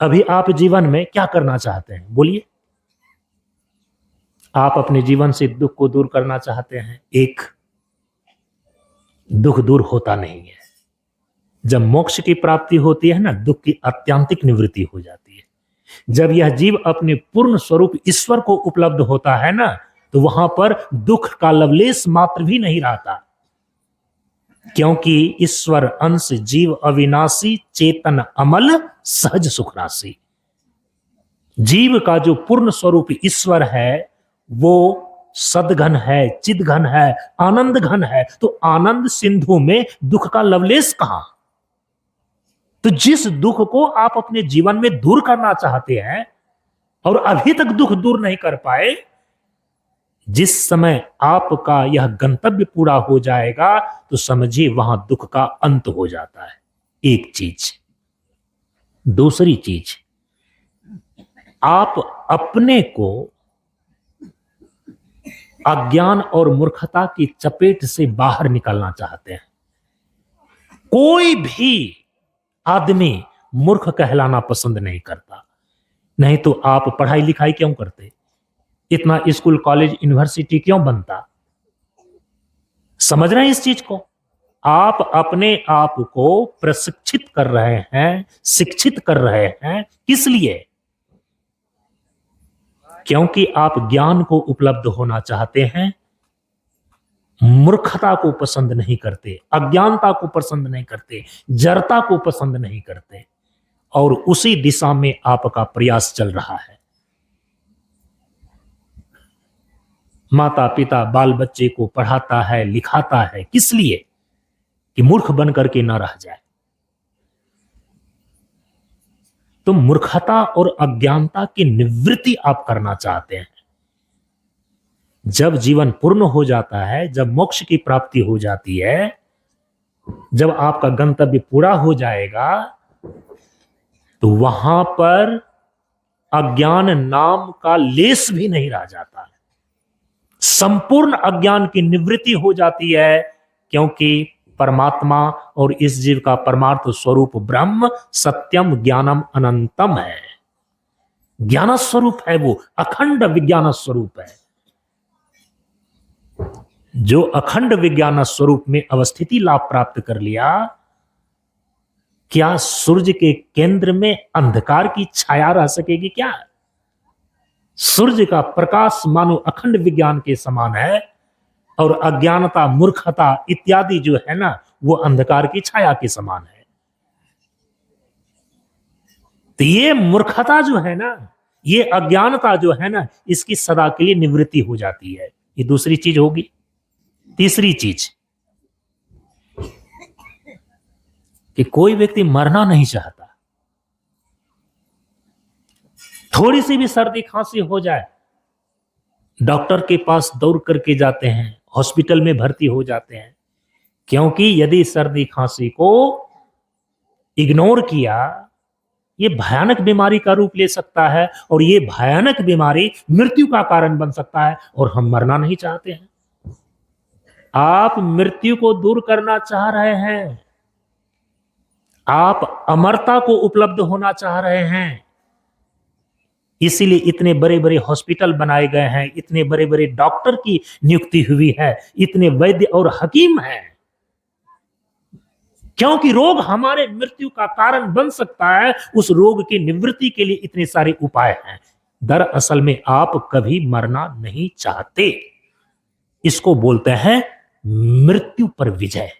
अभी आप जीवन में क्या करना चाहते हैं, बोलिए? आप अपने जीवन से दुख को दूर करना चाहते हैं। एक, दुख दूर होता नहीं है। जब मोक्ष की प्राप्ति होती है ना, दुख की आत्यांतिक निवृत्ति हो जाती है। जब यह जीव अपने पूर्ण स्वरूप ईश्वर को उपलब्ध होता है ना, तो वहां पर दुख का लवलेश मात्र भी नहीं रहता, क्योंकि ईश्वर अंश जीव अविनाशी, चेतन अमल, सहज सुख राशि। जीव का जो पूर्ण स्वरूप ईश्वर है वो सदघन है, चिदघन है, आनंद घन है। तो आनंद सिंधु में दुख का लवलेश कहां? तो जिस दुख को आप अपने जीवन में दूर करना चाहते हैं और अभी तक दुख दूर नहीं कर पाए, जिस समय आपका यह गंतव्य पूरा हो जाएगा तो समझिए वहां दुख का अंत हो जाता है। एक चीज। दूसरी चीज, आप अपने को अज्ञान और मूर्खता की चपेट से बाहर निकालना चाहते हैं। कोई भी आदमी मूर्ख कहलाना पसंद नहीं करता, नहीं तो आप पढ़ाई लिखाई क्यों करते? इतना स्कूल कॉलेज यूनिवर्सिटी क्यों बनता? समझ रहे हैं इस चीज को? आप अपने आप को प्रशिक्षित कर रहे हैं, शिक्षित कर रहे हैं। किस लिए? क्योंकि आप ज्ञान को उपलब्ध होना चाहते हैं, मूर्खता को पसंद नहीं करते, अज्ञानता को पसंद नहीं करते, जड़ता को पसंद नहीं करते। और उसी दिशा में आपका प्रयास चल रहा है। माता पिता बाल बच्चे को पढ़ाता है, लिखाता है, किस लिए? कि मूर्ख बन करके ना रह जाए। तो मूर्खता और अज्ञानता की निवृत्ति आप करना चाहते हैं। जब जीवन पूर्ण हो जाता है, जब मोक्ष की प्राप्ति हो जाती है, जब आपका गंतव्य पूरा हो जाएगा, तो वहां पर अज्ञान नाम का लेस भी नहीं रह जाता। संपूर्ण अज्ञान की निवृत्ति हो जाती है, क्योंकि परमात्मा और इस जीव का परमार्थ स्वरूप ब्रह्म सत्यम ज्ञानम अनंतम है। ज्ञान स्वरूप है, वो अखंड विज्ञान स्वरूप है। जो अखंड विज्ञान स्वरूप में अवस्थिति लाभ प्राप्त कर लिया, क्या सूर्य के केंद्र में अंधकार की छाया रह सकेगी क्या? सूर्य का प्रकाश मानो अखंड विज्ञान के समान है, और अज्ञानता, मूर्खता इत्यादि जो है ना, वो अंधकार की छाया के समान है। तो ये मूर्खता जो है ना, ये अज्ञानता जो है ना, इसकी सदा के लिए निवृत्ति हो जाती है। ये दूसरी चीज होगी। तीसरी चीज कि कोई व्यक्ति मरना नहीं चाहता। थोड़ी सी भी सर्दी खांसी हो जाए, डॉक्टर के पास दौड़ करके जाते हैं, हॉस्पिटल में भर्ती हो जाते हैं, क्योंकि यदि सर्दी खांसी को इग्नोर किया, ये भयानक बीमारी का रूप ले सकता है, और ये भयानक बीमारी मृत्यु का कारण बन सकता है, और हम मरना नहीं चाहते हैं। आप मृत्यु को दूर करना चाह रहे हैं, आप अमरता को उपलब्ध होना चाह रहे हैं, इसीलिए इतने बड़े बड़े हॉस्पिटल बनाए गए हैं, इतने बड़े बड़े डॉक्टर की नियुक्ति हुई है, इतने वैद्य और हकीम हैं, क्योंकि रोग हमारे मृत्यु का कारण बन सकता है। उस रोग की निवृत्ति के लिए इतने सारे उपाय हैं। दरअसल में आप कभी मरना नहीं चाहते। इसको बोलते हैं मृत्यु पर विजय।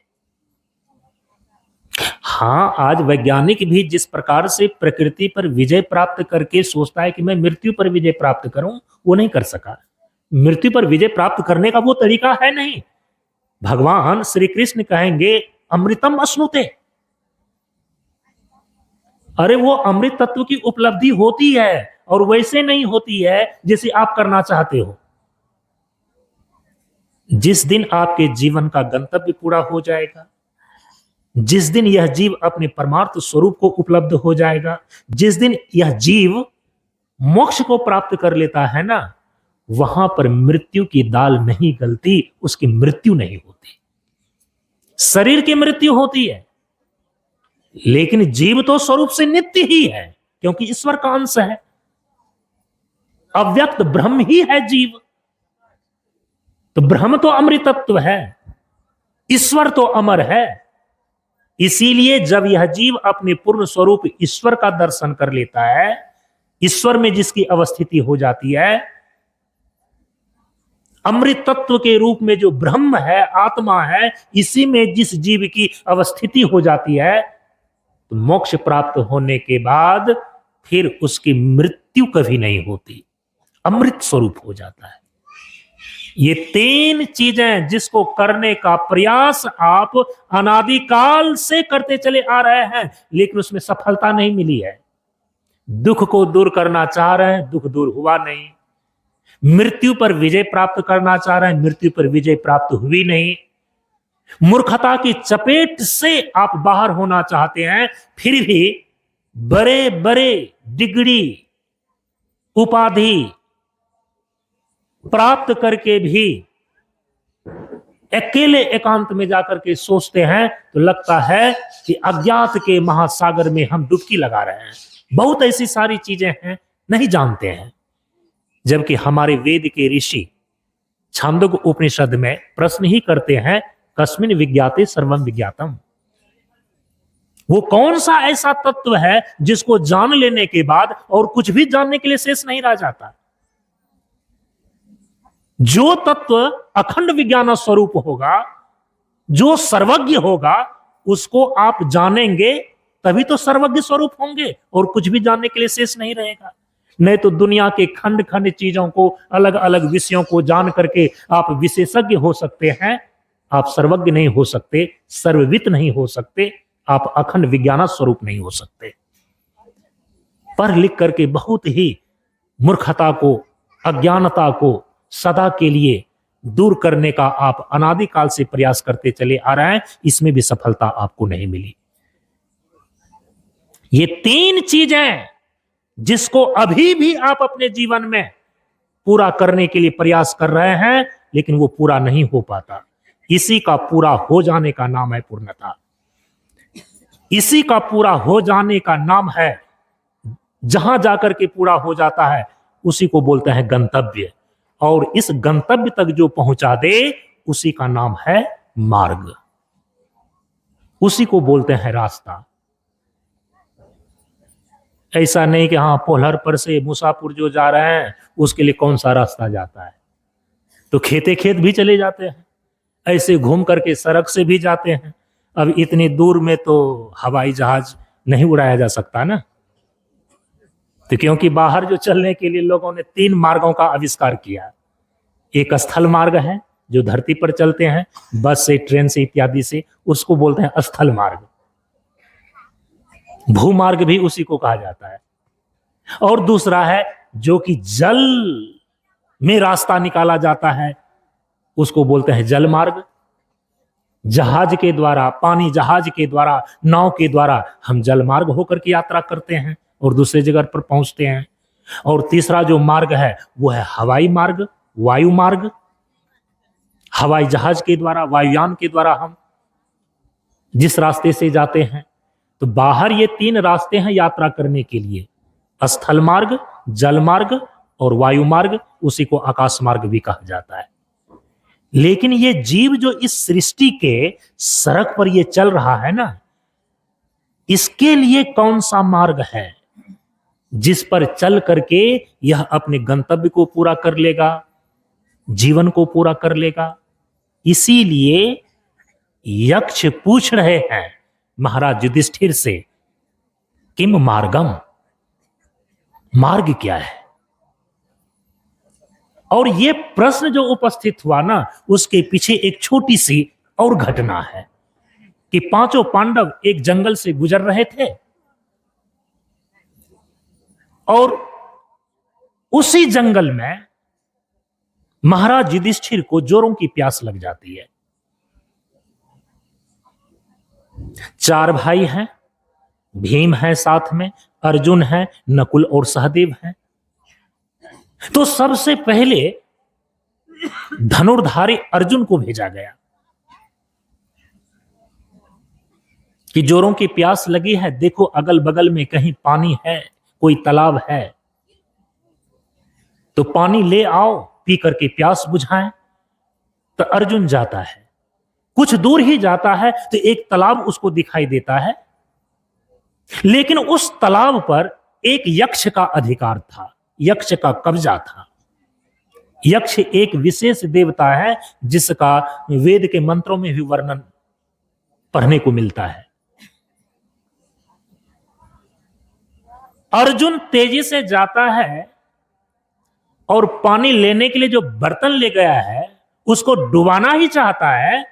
हाँ, आज वैज्ञानिक भी जिस प्रकार से प्रकृति पर विजय प्राप्त करके सोचता है कि मैं मृत्यु पर विजय प्राप्त करूं, वो नहीं कर सका। मृत्यु पर विजय प्राप्त करने का वो तरीका है नहीं। भगवान श्री कृष्ण कहेंगे अमृतम अश्नुते। अरे वो अमृत तत्व की उपलब्धि होती है, और वैसे नहीं होती है जैसे आप करना चाहते हो। जिस दिन आपके जीवन का गंतव्य पूरा हो जाएगा, जिस दिन यह जीव अपने परमार्थ स्वरूप को उपलब्ध हो जाएगा, जिस दिन यह जीव मोक्ष को प्राप्त कर लेता है ना, वहां पर मृत्यु की दाल नहीं गलती, उसकी मृत्यु नहीं होती। शरीर की मृत्यु होती है, लेकिन जीव तो स्वरूप से नित्य ही है, क्योंकि ईश्वर का अंश है। अव्यक्त ब्रह्म ही है जीव। तो ब्रह्म तो अमृतत्व है, ईश्वर तो अमर है। इसीलिए जब यह जीव अपने पूर्ण स्वरूप ईश्वर का दर्शन कर लेता है, ईश्वर में जिसकी अवस्थिति हो जाती है, अमृत तत्व के रूप में जो ब्रह्म है, आत्मा है, इसी में जिस जीव की अवस्थिति हो जाती है, तो मोक्ष प्राप्त होने के बाद फिर उसकी मृत्यु कभी नहीं होती, अमृत स्वरूप हो जाता है। ये तीन चीजें जिसको करने का प्रयास आप अनादिकाल से करते चले आ रहे हैं, लेकिन उसमें सफलता नहीं मिली है। दुख को दूर करना चाह रहे हैं, दुख दूर हुआ नहीं। मृत्यु पर विजय प्राप्त करना चाह रहे हैं, मृत्यु पर विजय प्राप्त हुई नहीं। मूर्खता की चपेट से आप बाहर होना चाहते हैं, फिर भी बड़े बड़े डिग्री उपाधि प्राप्त करके भी अकेले एकांत में जाकर के सोचते हैं, तो लगता है कि अज्ञात के महासागर में हम डुबकी लगा रहे हैं। बहुत ऐसी सारी चीजें हैं, नहीं जानते हैं। जबकि हमारे वेद के ऋषि छांदोग्य उपनिषद में प्रश्न ही करते हैं, कस्मिन् विज्ञाते सर्वं विज्ञातम। वो कौन सा ऐसा तत्व है जिसको जान लेने के बाद और कुछ भी जानने के लिए शेष नहीं रह जाता। जो तत्व अखंड विज्ञान स्वरूप होगा, जो सर्वज्ञ होगा, उसको आप जानेंगे तभी तो सर्वज्ञ स्वरूप होंगे, और कुछ भी जानने के लिए शेष नहीं रहेगा। नहीं तो दुनिया के खंड खंड चीजों को, अलग अलग विषयों को जान करके आप विशेषज्ञ हो सकते हैं, आप सर्वज्ञ नहीं हो सकते, सर्ववित नहीं हो सकते, आप अखंड विज्ञान स्वरूप नहीं हो सकते। पढ़ लिख करके बहुत ही मूर्खता को, अज्ञानता को सदा के लिए दूर करने का आप अनादिकाल से प्रयास करते चले आ रहे हैं, इसमें भी सफलता आपको नहीं मिली। ये तीन चीजें जिसको अभी भी आप अपने जीवन में पूरा करने के लिए प्रयास कर रहे हैं, लेकिन वो पूरा नहीं हो पाता। इसी का पूरा हो जाने का नाम है पूर्णता। इसी का पूरा हो जाने का नाम है जहां जाकर के पूरा हो जाता है उसी को बोलते हैं गंतव्य, और इस गंतव्य तक जो पहुंचा दे उसी का नाम है मार्ग, उसी को बोलते हैं रास्ता। ऐसा नहीं कि हाँ पोलहर पर से मुसापुर जो जा रहे हैं उसके लिए कौन सा रास्ता जाता है, तो खेते खेत भी चले जाते हैं, ऐसे घूम करके सड़क से भी जाते हैं। अब इतनी दूर में तो हवाई जहाज नहीं उड़ाया जा सकता ना, तो क्योंकि बाहर जो चलने के लिए लोगों ने 3 मार्गों का आविष्कार किया। एक स्थल मार्ग है जो धरती पर चलते हैं बस से, ट्रेन से इत्यादि से, उसको बोलते हैं स्थल मार्ग। भूमार्ग भी उसी को कहा जाता है। और दूसरा है जो कि जल में रास्ता निकाला जाता है, उसको बोलते हैं जल मार्ग। जहाज के द्वारा, पानी जहाज के द्वारा, नाव के द्वारा हम जल मार्ग होकर के यात्रा करते हैं और दूसरे जगह पर पहुंचते हैं। और तीसरा जो मार्ग है वो है हवाई मार्ग, वायु मार्ग। हवाई जहाज के द्वारा, वायुयान के द्वारा हम जिस रास्ते से जाते हैं, तो बाहर ये 3 रास्ते हैं यात्रा करने के लिए, स्थल मार्ग, जल मार्ग और वायु मार्ग, उसी को आकाश मार्ग भी कहा जाता है। लेकिन ये जीव जो इस सृष्टि के सड़क पर ये चल रहा है ना, इसके लिए कौन सा मार्ग है जिस पर चल करके यह अपने गंतव्य को पूरा कर लेगा, जीवन को पूरा कर लेगा? इसीलिए यक्ष पूछ रहे हैं महाराज युधिष्ठिर से, किम मार्गम, मार्ग क्या है? और ये प्रश्न जो उपस्थित हुआ ना, उसके पीछे एक छोटी सी और घटना है कि 5 पांडव एक जंगल से गुजर रहे थे और उसी जंगल में महाराज युधिष्ठिर को जोरों की प्यास लग जाती है। 4 भाई हैं, भीम है साथ में, अर्जुन है, नकुल और सहदेव हैं। तो सबसे पहले धनुर्धारी अर्जुन को भेजा गया कि जोरों की प्यास लगी है, देखो अगल बगल में कहीं पानी है, कोई तालाब है, तो पानी ले आओ, पी करके प्यास बुझाएं। तो अर्जुन जाता है, कुछ दूर ही जाता है तो एक तालाब उसको दिखाई देता है, लेकिन उस तालाब पर एक यक्ष का अधिकार था, यक्ष का कब्जा था। यक्ष एक विशेष देवता है जिसका वेद के मंत्रों में भी वर्णन पढ़ने को मिलता है। अर्जुन तेजी से जाता है और पानी लेने के लिए जो बर्तन ले गया है उसको डुबाना ही चाहता है,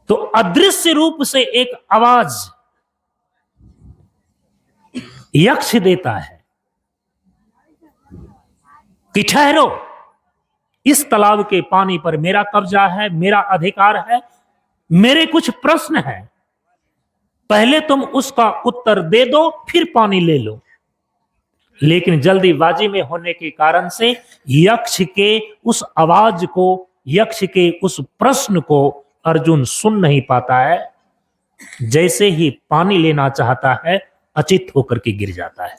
तो अदृश्य रूप से एक आवाज यक्ष देता है कि ठहरो, इस तालाब के पानी पर मेरा कब्जा है, मेरा अधिकार है, मेरे कुछ प्रश्न हैं, पहले तुम उसका उत्तर दे दो फिर पानी ले लो। लेकिन जल्दीबाजी में होने के कारण से यक्ष के उस आवाज को, यक्ष के उस प्रश्न को अर्जुन सुन नहीं पाता है। जैसे ही पानी लेना चाहता है अचित होकर के गिर जाता है।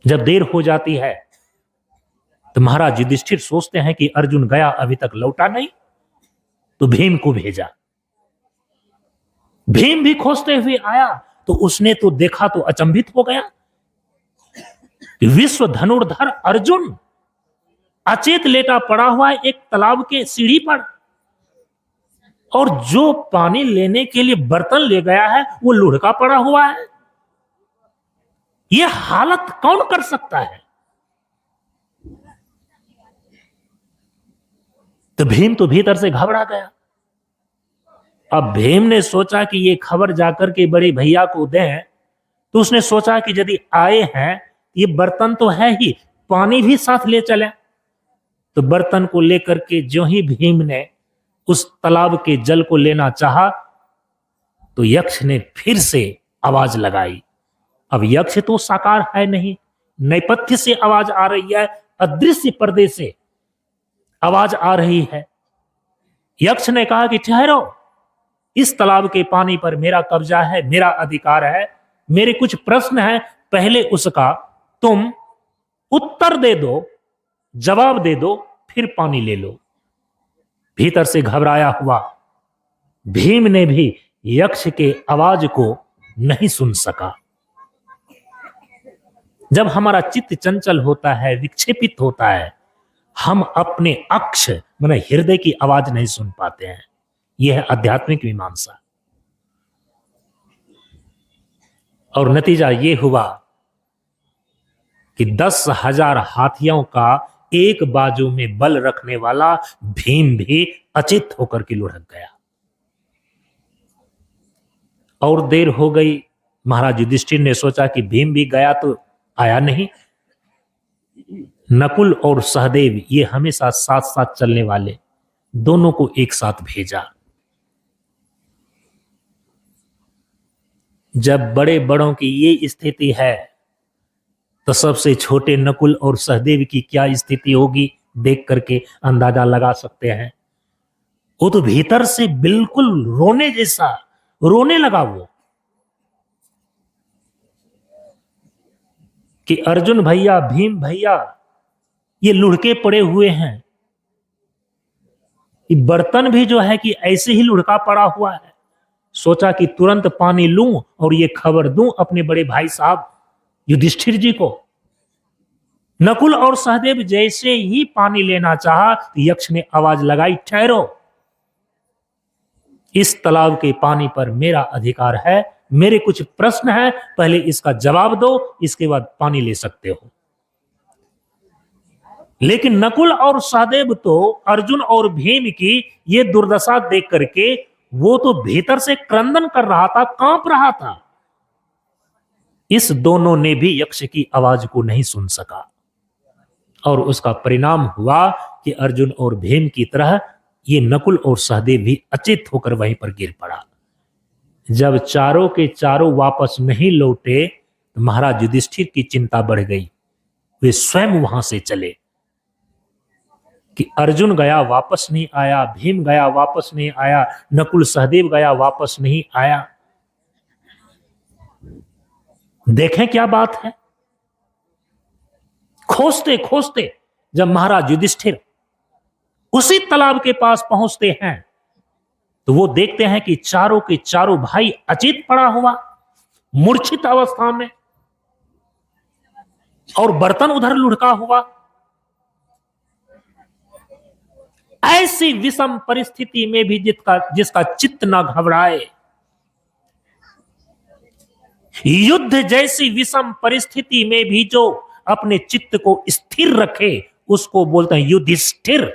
जब देर हो जाती है तो महाराज युधिष्ठिर सोचते हैं कि अर्जुन गया अभी तक लौटा नहीं, तो भीम को भेजा। भीम भी खोजते हुए आया तो उसने तो देखा तो अचंभित हो गया, विश्व धनुर्धर अर्जुन अचेत लेटा पड़ा हुआ है एक तालाब के सीढ़ी पर, और जो पानी लेने के लिए बर्तन ले गया है वो लुढ़का पड़ा हुआ है। यह हालत कौन कर सकता है? तो भीम तो भीतर से घबरा गया। अब भीम ने सोचा कि ये खबर जाकर के बड़े भैया को दें, तो उसने सोचा कि यदि आए हैं, ये बर्तन तो है ही, पानी भी साथ ले चले। तो बर्तन को लेकर के जो ही भीम ने उस तालाब के जल को लेना चाहा, तो यक्ष ने फिर से आवाज लगाई। अब यक्ष तो साकार है नहीं, नेपथ्य से आवाज आ रही है, अदृश्य पर्दे से आवाज आ रही है। यक्ष ने कहा कि ठहरो, इस तालाब के पानी पर मेरा कब्जा है, मेरा अधिकार है, मेरे कुछ प्रश्न हैं, पहले उसका तुम उत्तर दे दो, जवाब दे दो, फिर पानी ले लो। भीतर से घबराया हुआ भीम ने भी यक्ष के आवाज को नहीं सुन सका। जब हमारा चित्त चंचल होता है, विक्षेपित होता है, हम अपने अक्ष माने हृदय की आवाज नहीं सुन पाते हैं। यह है आध्यात्मिक मीमांसा। और नतीजा यह हुआ कि 10,000 हाथियों का एक बाजू में बल रखने वाला भीम भी अचित होकर के लुढ़क गया। और देर हो गई। महाराज युधिष्ठिर ने सोचा कि भीम भी गया तो आया नहीं। नकुल और सहदेव ये हमेशा साथ साथ चलने वाले, दोनों को एक साथ भेजा। जब बड़े बड़ों की ये स्थिति है तो सबसे छोटे नकुल और सहदेव की क्या स्थिति होगी देख करके अंदाजा लगा सकते हैं। वो तो भीतर से बिल्कुल रोने जैसा रोने लगा वो कि अर्जुन भैया, भीम भैया ये लुढ़के पड़े हुए हैं। ये बर्तन भी जो है कि ऐसे ही लुढ़का पड़ा हुआ है। सोचा कि तुरंत पानी लूं और ये खबर दूं अपने बड़े भाई साहब युधिष्ठिर जी को। नकुल और सहदेव जैसे ही पानी लेना चाहा, यक्ष ने आवाज लगाई, ठहरो, इस तालाब के पानी पर मेरा अधिकार है, मेरे कुछ प्रश्न हैं, पहले इसका जवाब दो, इसके बाद पानी ले सकते हो। लेकिन नकुल और सहदेव तो अर्जुन और भीम की ये दुर्दशा देख करके वो तो भीतर से क्रंदन कर रहा था, कांप रहा था। इस दोनों ने भी यक्ष की आवाज को नहीं सुन सका और उसका परिणाम हुआ कि अर्जुन और भीम की तरह ये नकुल और सहदेव भी अचेत होकर वहीं पर गिर पड़ा। जब चारों के चारों वापस नहीं लौटे तो महाराज युधिष्ठिर की चिंता बढ़ गई। वे स्वयं वहां से चले कि अर्जुन गया वापस नहीं आया, भीम गया वापस नहीं आया, नकुल सहदेव गया वापस नहीं आया। देखें क्या बात है। खोजते खोजते जब महाराज युधिष्ठिर उसी तालाब के पास पहुंचते हैं तो वो देखते हैं कि चारों के चारों भाई अचेत पड़ा हुआ, मूर्छित अवस्था में, और बर्तन उधर लुढ़का हुआ। ऐसी विषम परिस्थिति में भी जिसका चित्त न घबराए, युद्ध जैसी विषम परिस्थिति में भी जो अपने चित्त को स्थिर रखे उसको बोलते हैं युधिष्ठिर।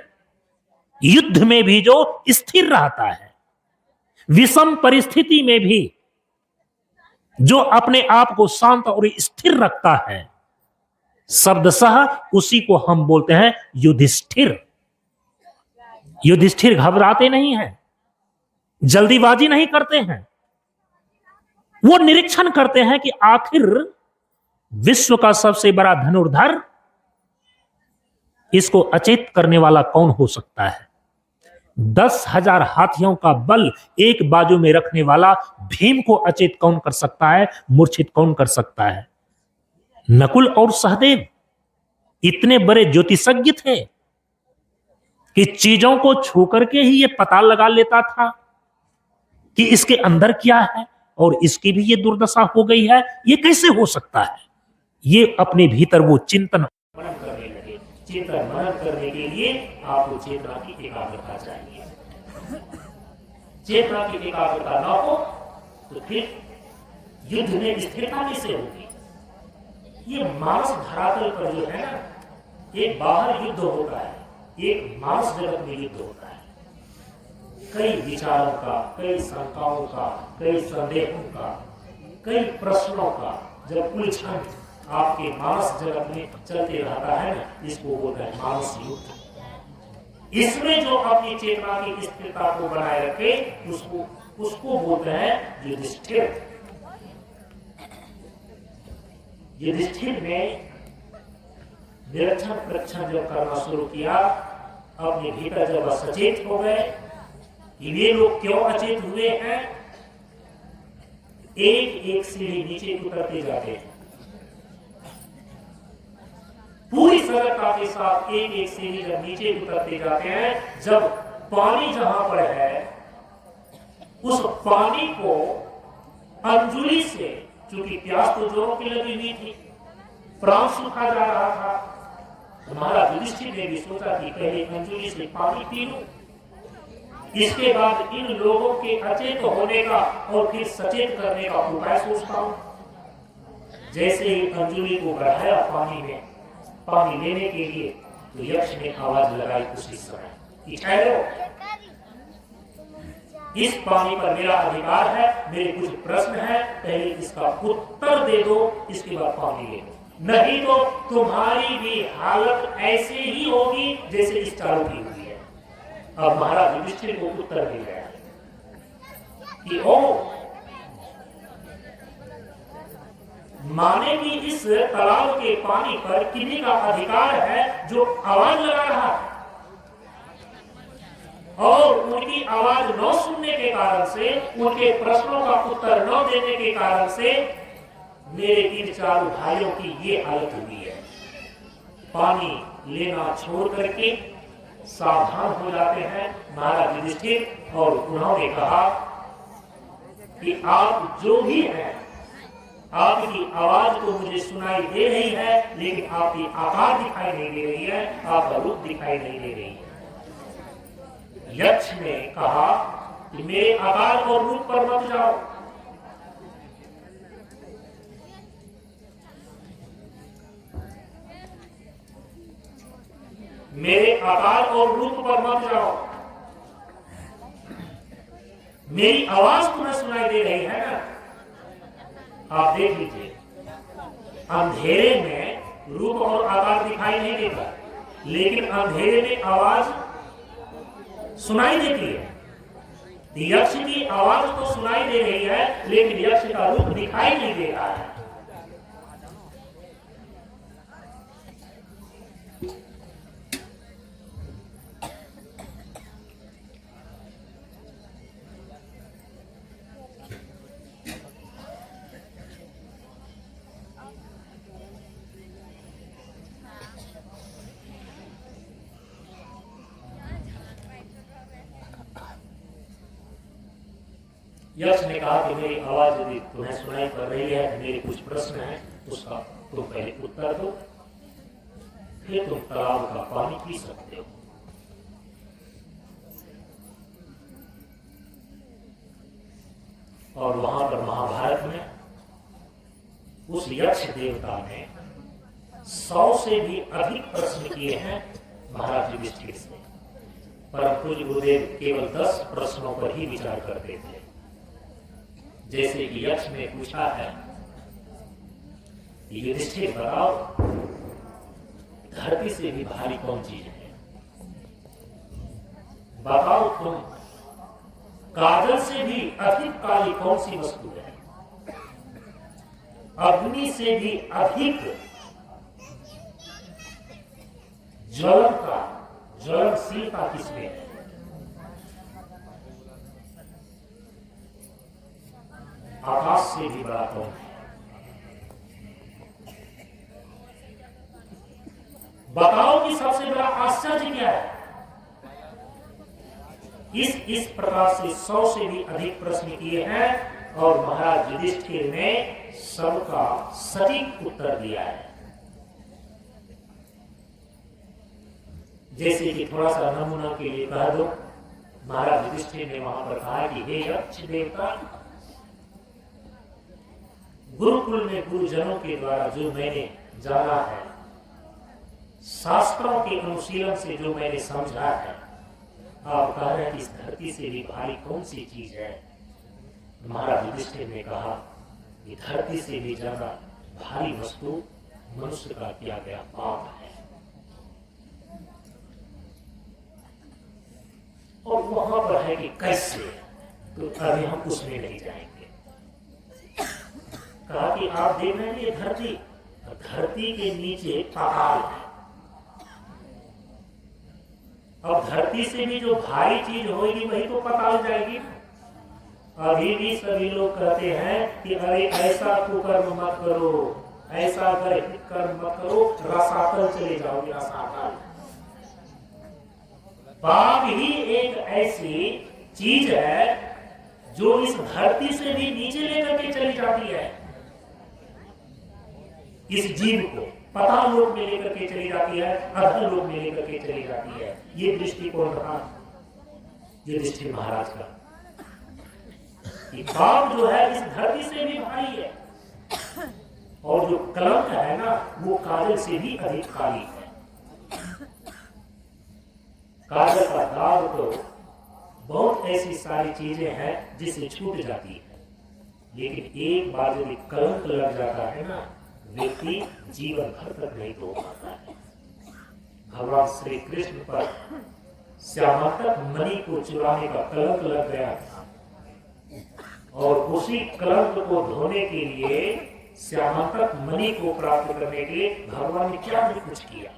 युद्ध में भी जो स्थिर रहता है, विषम परिस्थिति में भी जो अपने आप को शांत और स्थिर रखता है, शब्दशः उसी को हम बोलते हैं युधिष्ठिर। युधिष्ठिर घबराते नहीं हैं, जल्दीबाजी नहीं करते हैं। वो निरीक्षण करते हैं कि आखिर विश्व का सबसे बड़ा धनुर्धर, इसको अचेत करने वाला कौन हो सकता है। 10,000 हाथियों का बल एक बाजू में रखने वाला भीम को अचेत कौन कर सकता है, मूर्छित कौन कर सकता है। नकुल और सहदेव इतने बड़े ज्योतिषज्ञ थे कि चीजों को छू करके ही ये पता लगा लेता था कि इसके अंदर क्या है, और इसकी भी ये दुर्दशा हो गई है, ये कैसे हो सकता है। ये अपने भीतर वो चिंतन मनन करने लगे। चिंतन मनन करने के लिए आपको चेतना की एकाग्रता चाहिए। चेतना की एकाग्रता ना हो तो फिर युद्ध में स्थिरता कैसे होगी। ये मानस धरातल पर जो है ना, एक बाहर युद्ध होता है, एक मानस जगत में युद्ध होता है। कई विचारों का, कई शंकाओं का, कई संदेहों का, कई प्रश्नों का जब उलझन आपके मानस जगत में चलते रहता है ना, इसको बोलते हैं मानस युद्ध। इसमें जो अपनी चेतना की स्थिरता को बनाए रखे उसको बोलते हैं युधिष्ठिर। युधिष्ठिर ने निरीक्षण परीक्षण जब करना शुरू किया, अपने भीतर जब सचेत हो गए, कि वे लोग क्यों अचेत हुए हैं। एक एक सीढ़ी नीचे उतरते जाते हैं, पूरी सरलता के साथ एक एक सीढ़ी जब नीचे उतरते जाते हैं, जब पानी जहां पर है उस पानी को अंजुली से, चूंकि प्यास तो जोरों की लगी हुई थी, प्राण सूखा जा रहा था, महाराज युधिष्ठिर ने भी सोचा कि पहले अंजुली से पानी पी लूं, इसके बाद इन लोगों के अचेत होने का और फिर सचेत करने का उपाय सोचता हूं। जैसे ही अंजुली को बढ़ाया पानी में, पानी लेने के लिए, तो यक्ष ने आवाज लगाई उसी समय कि ठहरो, इस पानी पर मेरा अधिकार है, मेरे कुछ प्रश्न है, पहले इसका उत्तर दे दो, इसके बाद पानी ले लो, नहीं तो तुम्हारी भी हालत ऐसे ही होगी जैसे इस चारों की हुई है। अब महाराज युधिष्ठिर को उत्तर मिल गया कि ओ, माने कि इस तालाब के पानी पर किन्हीं का अधिकार है जो आवाज लगा रहा है, और उनकी आवाज न सुनने के कारण से, उनके प्रश्नों का उत्तर न देने के कारण से मेरे इन चारों भाइयों की ये हालत हुई है। पानी लेना छोड़ करके सावधान हो जाते हैं महाराज युधिष्ठिर, और उन्होंने कहा कि आप जो भी हैं, आपकी आवाज तो मुझे सुनाई दे रही है, लेकिन आपकी आकार दिखाई नहीं दे रही है, आपका रूप दिखाई नहीं दे रही है। यक्ष ने कहा कि मेरे आकार और रूप पर मत जाओ, मेरे आकार और रूप पर मत जाओ, मेरी आवाज तुम्हें सुनाई दे रही है ना। आप देख लीजिए, अंधेरे में रूप और आकार दिखाई नहीं देता, लेकिन अंधेरे में आवाज सुनाई देती है। यक्ष की आवाज तो सुनाई दे रही है, लेकिन यक्ष का रूप दिखाई नहीं दे रहा है। यक्ष ने कहा कि मेरी आवाज यदि तुम्हें सुनाई पड़ रही है, मेरे कुछ प्रश्न हैं, उसका तुम पहले उत्तर दो, फिर तुम तालाब का पानी पी सकते हो। और वहां पर महाभारत में उस यक्ष देवता ने 100 से भी अधिक प्रश्न किए हैं महाराज युधिष्ठिर से, परम पूज्य गुरुदेव केवल 10 प्रश्नों पर ही विचार करते थे। जैसे कि यक्ष ने पूछा है, युधिष्ठिर बताओ, धरती से भी भारी कौन चीज है? बताओ तुम, काजल से भी अधिक काली कौन सी वस्तु है? अग्नि से भी अधिक ज्वलनशीलता किसमें है? आकाश से भी बड़ा कौन है? बताओ कि सबसे बड़ा आश्चर्य क्या है? इस प्रकार से 100 से भी अधिक प्रश्न किए हैं, और महाराज युधिष्ठिर ने सबका सटीक उत्तर दिया है। जैसे कि थोड़ा सा नमूना के लिए कह दो, महाराज युधिष्ठिर ने वहां पर कहा कि हे यक्ष देवता, गुरुकुल में गुरुजनों के द्वारा जो मैंने जाना है, शास्त्रों के अनुशीलन से जो मैंने समझा है, आप कह रहे हैं कि इस धरती से भी भारी कौन सी चीज है? महाराज युधिष्ठिर ने कहा कि धरती से भी ज्यादा भारी वस्तु मनुष्य का किया गया पाप है। और वहां पर है कि कैसे, तो अभी हम उसमें नहीं जाएंगे। कहा कि आप देख रहे हैं ये धरती, धरती के नीचे पाताल है, अब धरती से भी जो भारी चीज होगी वही तो पताल जाएगी। अभी भी सभी लोग कहते हैं कि अरे ऐसा कुकर्म मत करो, ऐसा कर्म मत करो, रसातल चले जाओगे, रसातल। पाप ही एक ऐसी चीज है जो इस धरती से भी नीचे लेकर के चली जाती है। इस जीव को पाताल लोक में लेकर के चली जाती है, अधर लोक में लेकर के चली जाती है। ये दृष्टिकोण रहा, ये दृष्टि महाराज का। ये पाप जो है इस धरती से भी भारी है, और जो कलंक है ना वो काजल से भी अधिक काली है। काजल का दाग तो बहुत ऐसी सारी चीजें हैं जिससे छूट जाती है, लेकिन एक बार यदि कलंक लग जाता है ना, व्यक्ति जीवन भर तक नहीं धो पाता है। भगवान श्री कृष्ण पर श्यामातक मणि को चुराने का कलंक लग गया था, और उसी कलंक को धोने के लिए, श्यामातक मणि को प्राप्त करने के लिए भगवान ने क्या नहीं कुछ किया।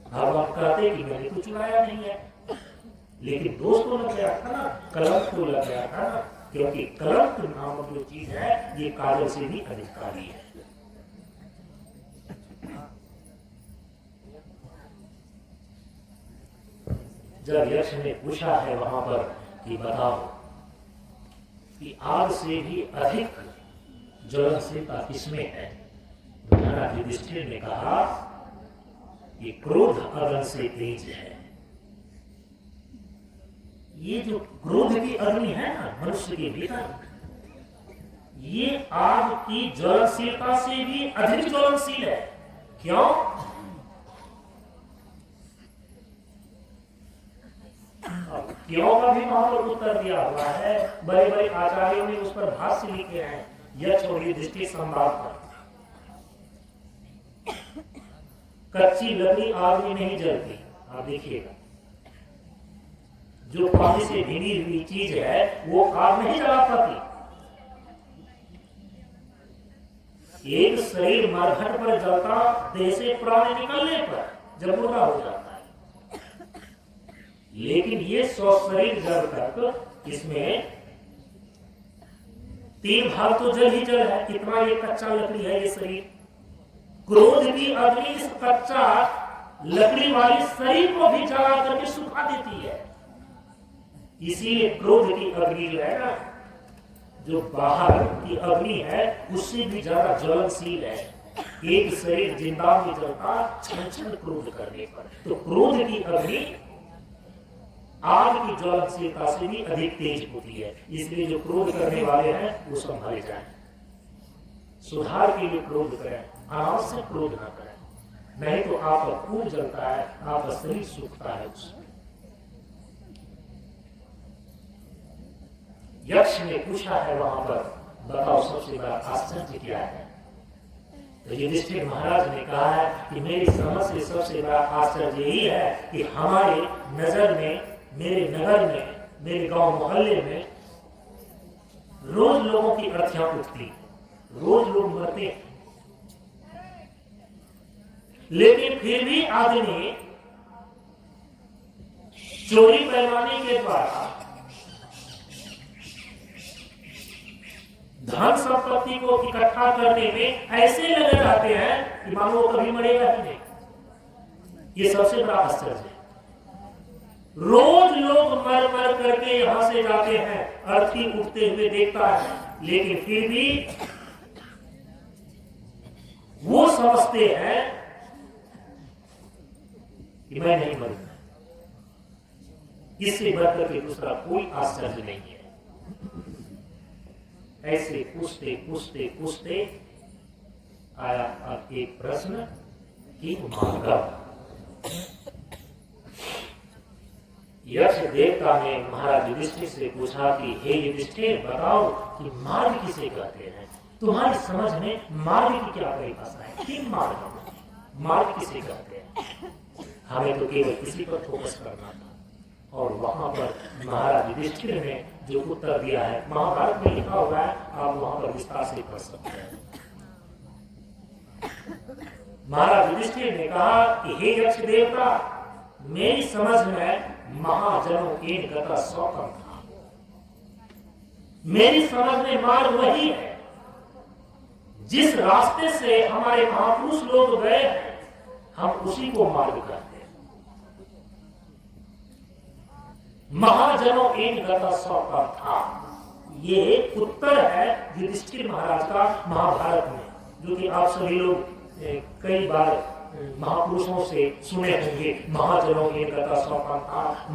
भगवान कहते कि मैंने कुछ चुराया नहीं है, लेकिन दोष तो लग गया था ना, कलंक तो लग गया था ना, क्योंकि कलंक नामक जो चीज है ये काजल से भी अधिक काली है। जब यक्ष ने पूछा है वहां पर कि बताओ कि आग से भी अधिक ज्वलनशीलता किसमें है, तो महाराज युधिष्ठिर ने कहा कि क्रोध अग्नि से तेज है। ये जो क्रोध की अग्नि है ना मनुष्य के भीतर, ये आग की ज्वलनशीलता से भी अधिक ज्वलनशील है। क्यों? क्यों का भी वहां पर उत्तर दिया हुआ है, बड़े बड़े आचार्यों ने उस पर भाष्य लिखे हैं। यक्ष और युधिष्ठिर संवाद पर कच्ची लकड़ी आग में नहीं जलती। आप देखिएगा, जो पानी से भीगी हुई चीज है वो आग नहीं जला पाती। एक शरीर मरघट पर जलता देह से प्राण निकलने पर जब मुर्दा हो जाता है, लेकिन ये 100 शरीर जल तक इसमें 3 भाग तो जल ही जल है। इतना ये कच्चा लकड़ी है ये शरीर। क्रोध की अग्नि इस कच्चा लकड़ी वाली शरीर को भी जला करके सुखा देती है। इसीलिए क्रोध की अग्नि जो है ना, जो बाहर की अग्नि है उससे भी ज्यादा ज्वलनशील है। एक शरीर जिंदा में जलता क्षण क्षण क्रोध करने पर, तो क्रोध की अग्नि आग की ज्वलनशीलता से भी अधिक तेज होती है। इसलिए जो क्रोध करने वाले हैं वो संभाले जाए, सुधार के लिए क्रोध करें, अनावश्यक क्रोध ना करें, नहीं तो आपका खून जलता है, आपका शरीर सूखता है उसमें। यक्ष ने पूछा है वहां पर, बताओ सबसे बड़ा आश्चर्य क्या है? तो युधिष्ठिर महाराज ने कहा है कि मेरी समझ से सबसे बड़ा आश्चर्य यही है कि हमारे नजर में, मेरे नगर में, मेरे गांव मोहल्ले में रोज लोगों की अर्थ्यां उठती, रोज लोग मरते हैं, लेकिन फिर भी आदमी चोरी पैमाने के द्वारा धन संपत्ति को इकट्ठा करने में ऐसे लगे रहते हैं कि मानो कभी मरेगा ही नहीं। ये सबसे बड़ा आश्चर्य है। रोज लोग मर मर करके यहां से जाते हैं, अर्थी उठते हुए देखता है, लेकिन फिर भी वो समझते हैं कि मैं नहीं मरूंगा। इससे बढ़कर के दूसरा कोई आश्चर्य नहीं है। ऐसे पूछते पूछते पूछते आया अब एक प्रश्न कि मार्ग। यक्ष देवता ने महाराज युधिष्ठिर से पूछा कि हे युधिष्ठिर बताओ कि मार्ग किसे कहते हैं? तुम्हारी समझ में मार्ग की क्या परिभाषा है? किन मार्ग किसे कहते हैं? हमें तो केवल इसी पर फोकस करना था। और वहां पर महाराज युधिष्ठिर ने जो उत्तर दिया है, महाभारत में लिखा हुआ है, आप वहां पर विस्तार से पढ़ सकते हैं। महाराज युधिष्ठिर ने कहा कि हे यक्ष देवता, मेरी समझ में महाजनों के गता सौकम था। मेरी समझ में मार्ग वही है जिस रास्ते से हमारे महापुरुष लोग गए हैं, हम उसी को मार्ग कहते हैं। महाजनों इन गता सौकम था, ये उत्तर है युधिष्ठिर महाराज का महाभारत में, जो कि आप सभी लोग कई बार महापुरुषों से सुने होंगे। महाजनों इन गता सौकम था,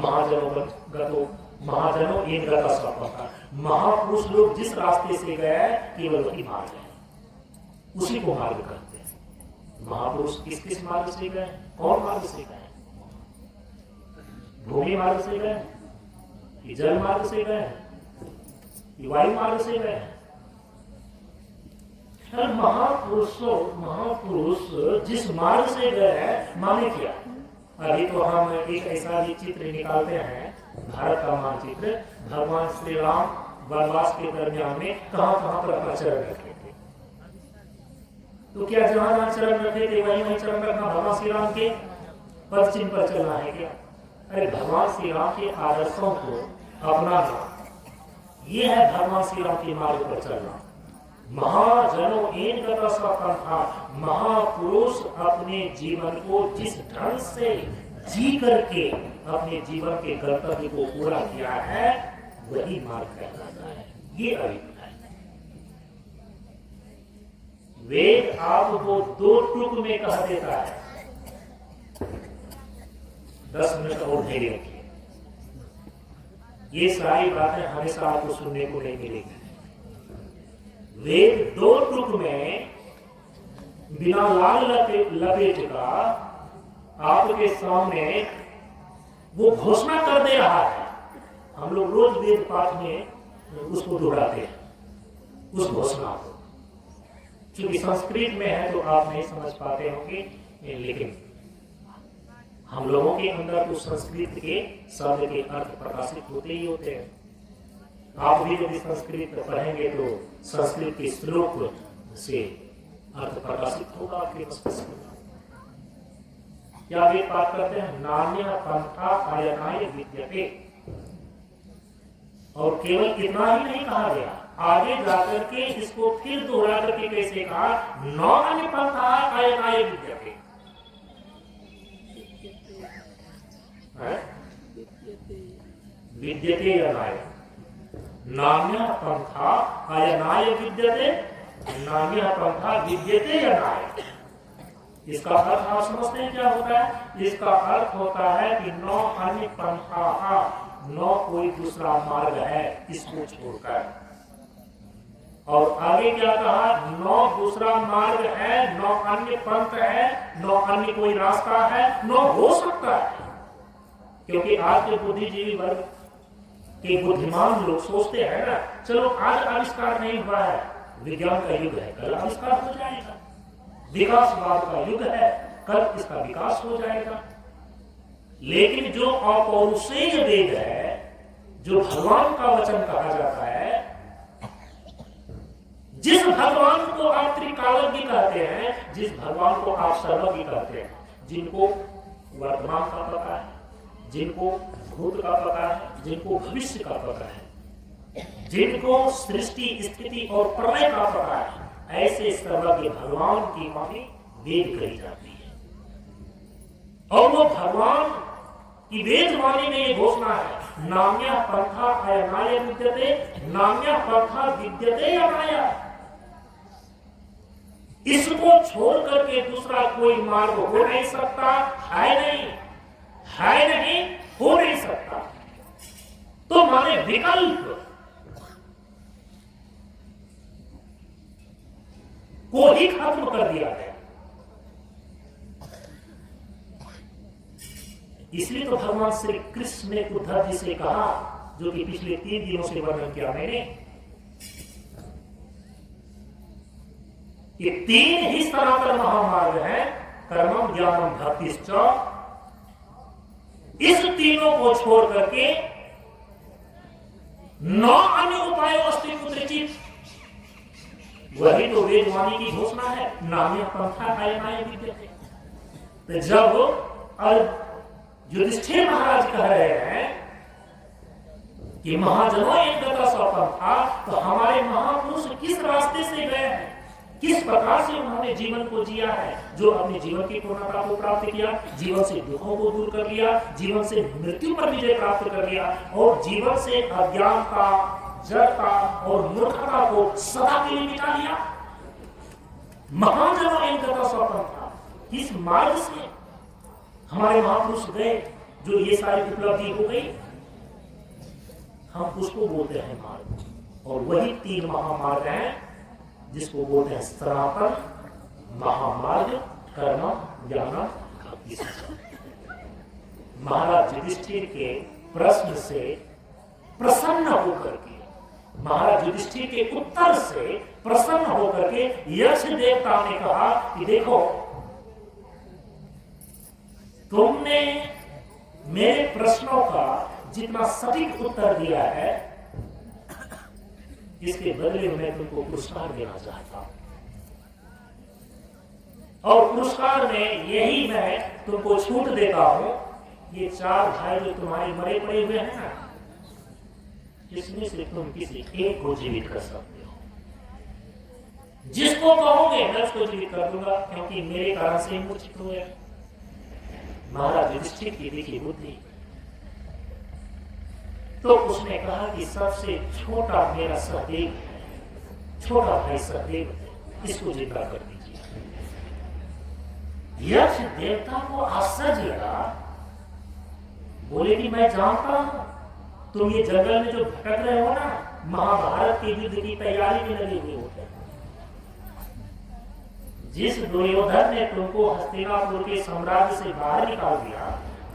महाजनों इन गता सौकम था। महापुरुष लोग जिस रास्ते से गए केवल वही मार्ग है, उसी को मार्ग कहते हैं। महापुरुष किस किस मार्ग से गए, कौन मार्ग से गए? भूमि मार्ग से गए, जल मार्ग से गए, वायु मार्ग से गए। महापुरुष जिस मार्ग से गए माने क्या? अभी तो हम एक ऐसा भी चित्र निकालते हैं, भारत का मानचित्र। भगवान श्री राम वनवास के दरमियान में कहां पर अपना चरण रखे थे? तो क्या जहां चरण रखे थे वहीं चरण रखना भगवान श्री राम के पद चिन्ह पर चलना है क्या? अरे भगवान श्री राम के आदर्शों को अपनाना, ये है भगवान श्री राम के मार्ग पर चलना। महाजनों इन गता सौकम था, महापुरुष अपने जीवन को जिस ढंग से जी करके अपने जीवन के कर्तव्य को पूरा किया है, वही मार्ग कहलाता है। ये अभिप्राय है। वेद आपको 2 टुक में कह देता है। 10 मिनट और धैर्य रखिए। ये सारी बातें हमेशा आपको सुनने को नहीं मिलेगी। वेद 2 टुक में बिना लाल लपेट का आपके सामने वो घोषणा कर दे रहा है। हम लोग रोज वेद पाठ में उसको दोहराते हैं, उस घोषणा को। क्योंकि संस्कृत में है तो आप नहीं समझ पाते होंगे, लेकिन हम लोगों के अंदर तो संस्कृत के शब्द के अर्थ प्रकाशित होते ही होते हैं। आप भी यदि संस्कृत पढ़ेंगे तो संस्कृत के श्लोक से अर्थ प्रकाशित होगा आपके मस्तिष्क में। क्या वे बात करते हैं? नान्य पंथा अयनाय विद्यते। और केवल इतना ही नहीं कहा गया, आगे जाकर के इसको फिर दोहरा करके कैसे कहा? नान्य पंथा अयनाय विद्यते। विद्यते अयनाय, नान्य पंथा अयनाय विद्यते, नान्य पंथा विद्यते अयनाय। इसका अर्थ आप समझते हैं क्या होता है? इसका अर्थ होता है कि नौ अन्य पंथा, नौ कोई दूसरा मार्ग है इसको छोड़कर। और आगे क्या कहा? 9 दूसरा मार्ग है, 9 अन्य पंथ है, 9 अन्य कोई रास्ता है, 9 हो सकता है। क्योंकि आज के बुद्धिजीवी वर्ग के बुद्धिमान लोग सोचते हैं ना, चलो आज आविष्कार नहीं हुआ है, विज्ञान का युग है, कल आविष्कार हो जाएगा। विकासवाद का युग है, कल इसका विकास हो जाएगा। लेकिन जो अपौरुषेय वेद है, जो भगवान का वचन कहा जाता है, जिस भगवान को आप त्रिकालज्ञ कहते हैं, जिस भगवान को आप सर्वज्ञ कहते हैं, जिनको वर्तमान का पता है, जिनको भूत का पता है, जिनको भविष्य का पता है, जिनको सृष्टि स्थिति और प्रलय का पता है, ऐसे सर्वज्ञ भगवान की वाणी वेद कही जाती है। और वो भगवान की वेद वाणी में ये घोषणा है, नान्य पंथा अयनाय विद्यते, नान्य पंथा विद्यते अयनाय। इसको छोड़ करके दूसरा कोई मार्ग हो नहीं सकता, है नहीं, हो नहीं सकता। तो माने विकल्प को ही खत्म कर दिया गया। इसलिए तो भगवान श्री कृष्ण ने उद्धव जी से कहा, जो कि पिछले 3 दिनों से वर्णन किया मैंने, ये 3 ही सनातन महामार्ग हैं, कर्मम ज्ञानम भक्तिश्च। इस तीनों को छोड़ करके 9 अन्य उपायों अस्ति कुत्रचित, वही तो वेदवाणी की घोषणा है, नान्य पंथा अयनाय विद्यते। जब युधिष्ठिर महाराज कह रहे हैं कि महाजनों एक गता स्वपन था, तो हमारे महापुरुष किस रास्ते से गए हैं, किस प्रकार से उन्होंने जीवन को जिया है, जो अपने जीवन की पूर्णता को प्राप्त किया, जीवन से दुखों को दूर कर लिया, जीवन से मृत्यु पर विजय प्राप्त कर लिया और जीवन से अज्ञानता, जड़ता और मूर्खता को सदा के लिए मिटा लिया। महाजनों एक गता स्वपन था, किस मार्ग से हमारे महापुरुष गए जो ये सारी उपलब्धि हो गई, हम उसको बोलते हैं मार्ग। और वही 3 महामार्ग हैं जिसको बोलते हैं सनातन महामार्ग, कर्म, ज्ञान, भक्ति। महाराज युधिष्ठिर के प्रश्न से प्रसन्न होकर के, महाराज युधिष्ठिर के उत्तर से प्रसन्न होकर के यक्ष देवता ने कहा कि देखो, तुमने मेरे प्रश्नों का जितना सटीक उत्तर दिया है, इसके बदले में मैं तुमको पुरस्कार देना चाहता हूं। और पुरस्कार में यही मैं तुमको छूट देता हूं, ये 4 भाई जो तुम्हारे मरे पड़े हुए हैं ना, इसमें से तुम किसी एक को जीवित कर सकते हो। जिसको कहोगे मैं उसको जीवित कर दूंगा, क्योंकि मेरे कारण से ही मूर्छित हुए। महाराज युधिष्ठिर की देखी बुद्धि। तो उसने कहा कि सबसे छोटा मेरा सहदेव है, छोटा भाई सहदेव है, इसको जिंदा कर दीजिए। यक्ष देवता को आश्चर्य लगा, बोले कि मैं जानता हूं तुम ये जंगल में जो भटक रहे हो ना, महाभारत के युद्ध की तैयारी में लगे हुए होते हैं। जिस दुर्योधन ने तुमको हस्तिनापुर के साम्राज्य से बाहर निकाल दिया,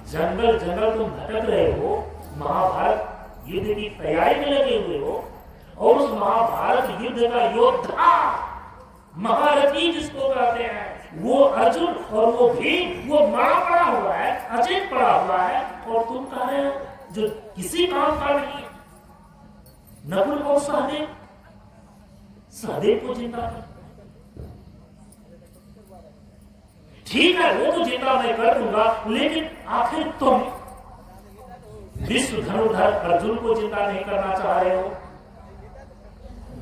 जंगल जंगल तुम भटक रहे हो, महाभारत युद्ध की तैयारी में लगे हुए हो, और उस महाभारत युद्ध का योद्धा, महारथी जिसको कहते हैं, वो अर्जुन और वो भीम, वो मरा पड़ा हुआ है, अचेत पड़ा हुआ है, और तुम कह रहे हो जो किसी काम का नहीं है। नकुल और सहदेव, सहदेव को जिंदा कर, ठीक है वो तो जिंदा मैं कर दूंगा, लेकिन आखिर तुम विश्व धनुर्धर अर्जुन को जिंदा नहीं करना चाह रहे हो।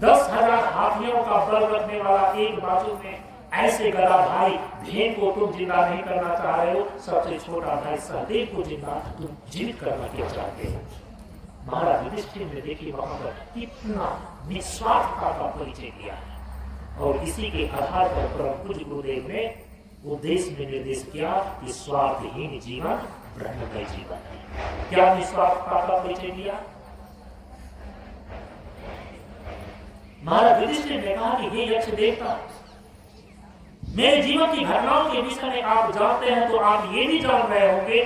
10,000 हाथियों का बल रखने वाला एक बाजू में ऐसे गदा भाई भीम को तुम जिंदा नहीं करना चाह रहे हो, सबसे छोटा भाई सहदेव को जिंदा तुम जीवित करना क्यों चाहते हो। महाराज युधिष्ठिर ने देखी वहां पर कितना निस्वार्थता का परिचय दिया है, और इसी के आधार पर परम पूज्य गुरुदेव ने उपदेश में निर्देश किया कि स्वार्थहीन जीवन ब्रह्ममय जीवन है। क्या निस्वार्थता का परिचय दिया? महाराज युधिष्ठिर ने कहा कि हे यक्ष देवता, मेरे जीवन की घटनाओं के विषय में आप जानते हैं, तो आप ये भी जान रहे होंगे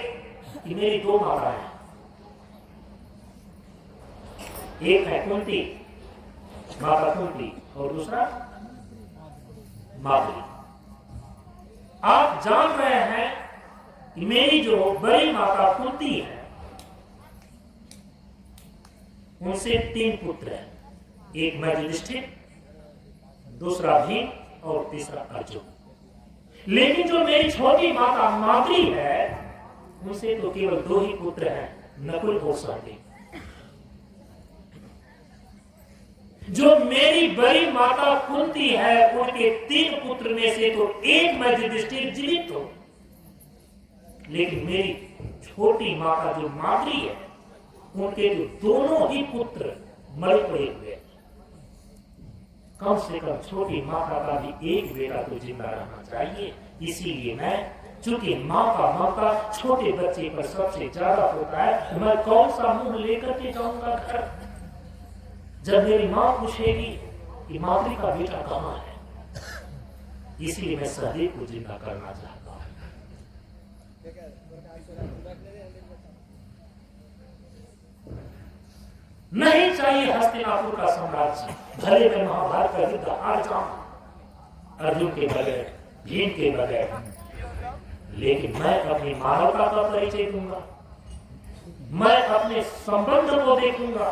कि मेरी 2 माताएं हैं। एक है कुंती, माता कुंती, और दूसरा माधुरी। आप जान रहे हैं कि मेरी जो बड़ी माता कुंती है, उनसे 3 पुत्र हैं, एक मैं युधिष्ठिर, दूसरा भीम और तीसरा अर्जुन। लेकिन जो मेरी छोटी माता माद्री है, उनसे तो केवल 2 ही पुत्र हैं, नकुल और सहदेव। जो मेरी बड़ी माता कुंती है, उनके 3 पुत्र में से तो एक मैं युधिष्ठिर जीवित हूं, लेकिन मेरी छोटी माता जो माद्री है, उनके तो दोनों ही पुत्र मरे पड़े हुए। कम से कम छोटी माता का भी एक बेटा तो जिंदा रहना चाहिए। इसीलिए मैं, चूंकि माँ का ममता छोटे बच्चे पर सबसे ज्यादा होता है, मैं कौन सा मुंह लेकर के जाऊंगा घर, जब मेरी माँ पूछेगी कि माद्री का बेटा कहाँ है। इसीलिए मैं सहदेव को जिंदा करना चाहता हूं। नहीं चाहिए हस्तिनापुर का साम्राज्य, भले मैं महाभारत का युद्ध हार जाऊं, अर्जुन के बगैर, भीम के बगैर, लेकिन मैं अपनी मानवता का परिचय दूंगा, मैं अपने संबंध को देखूंगा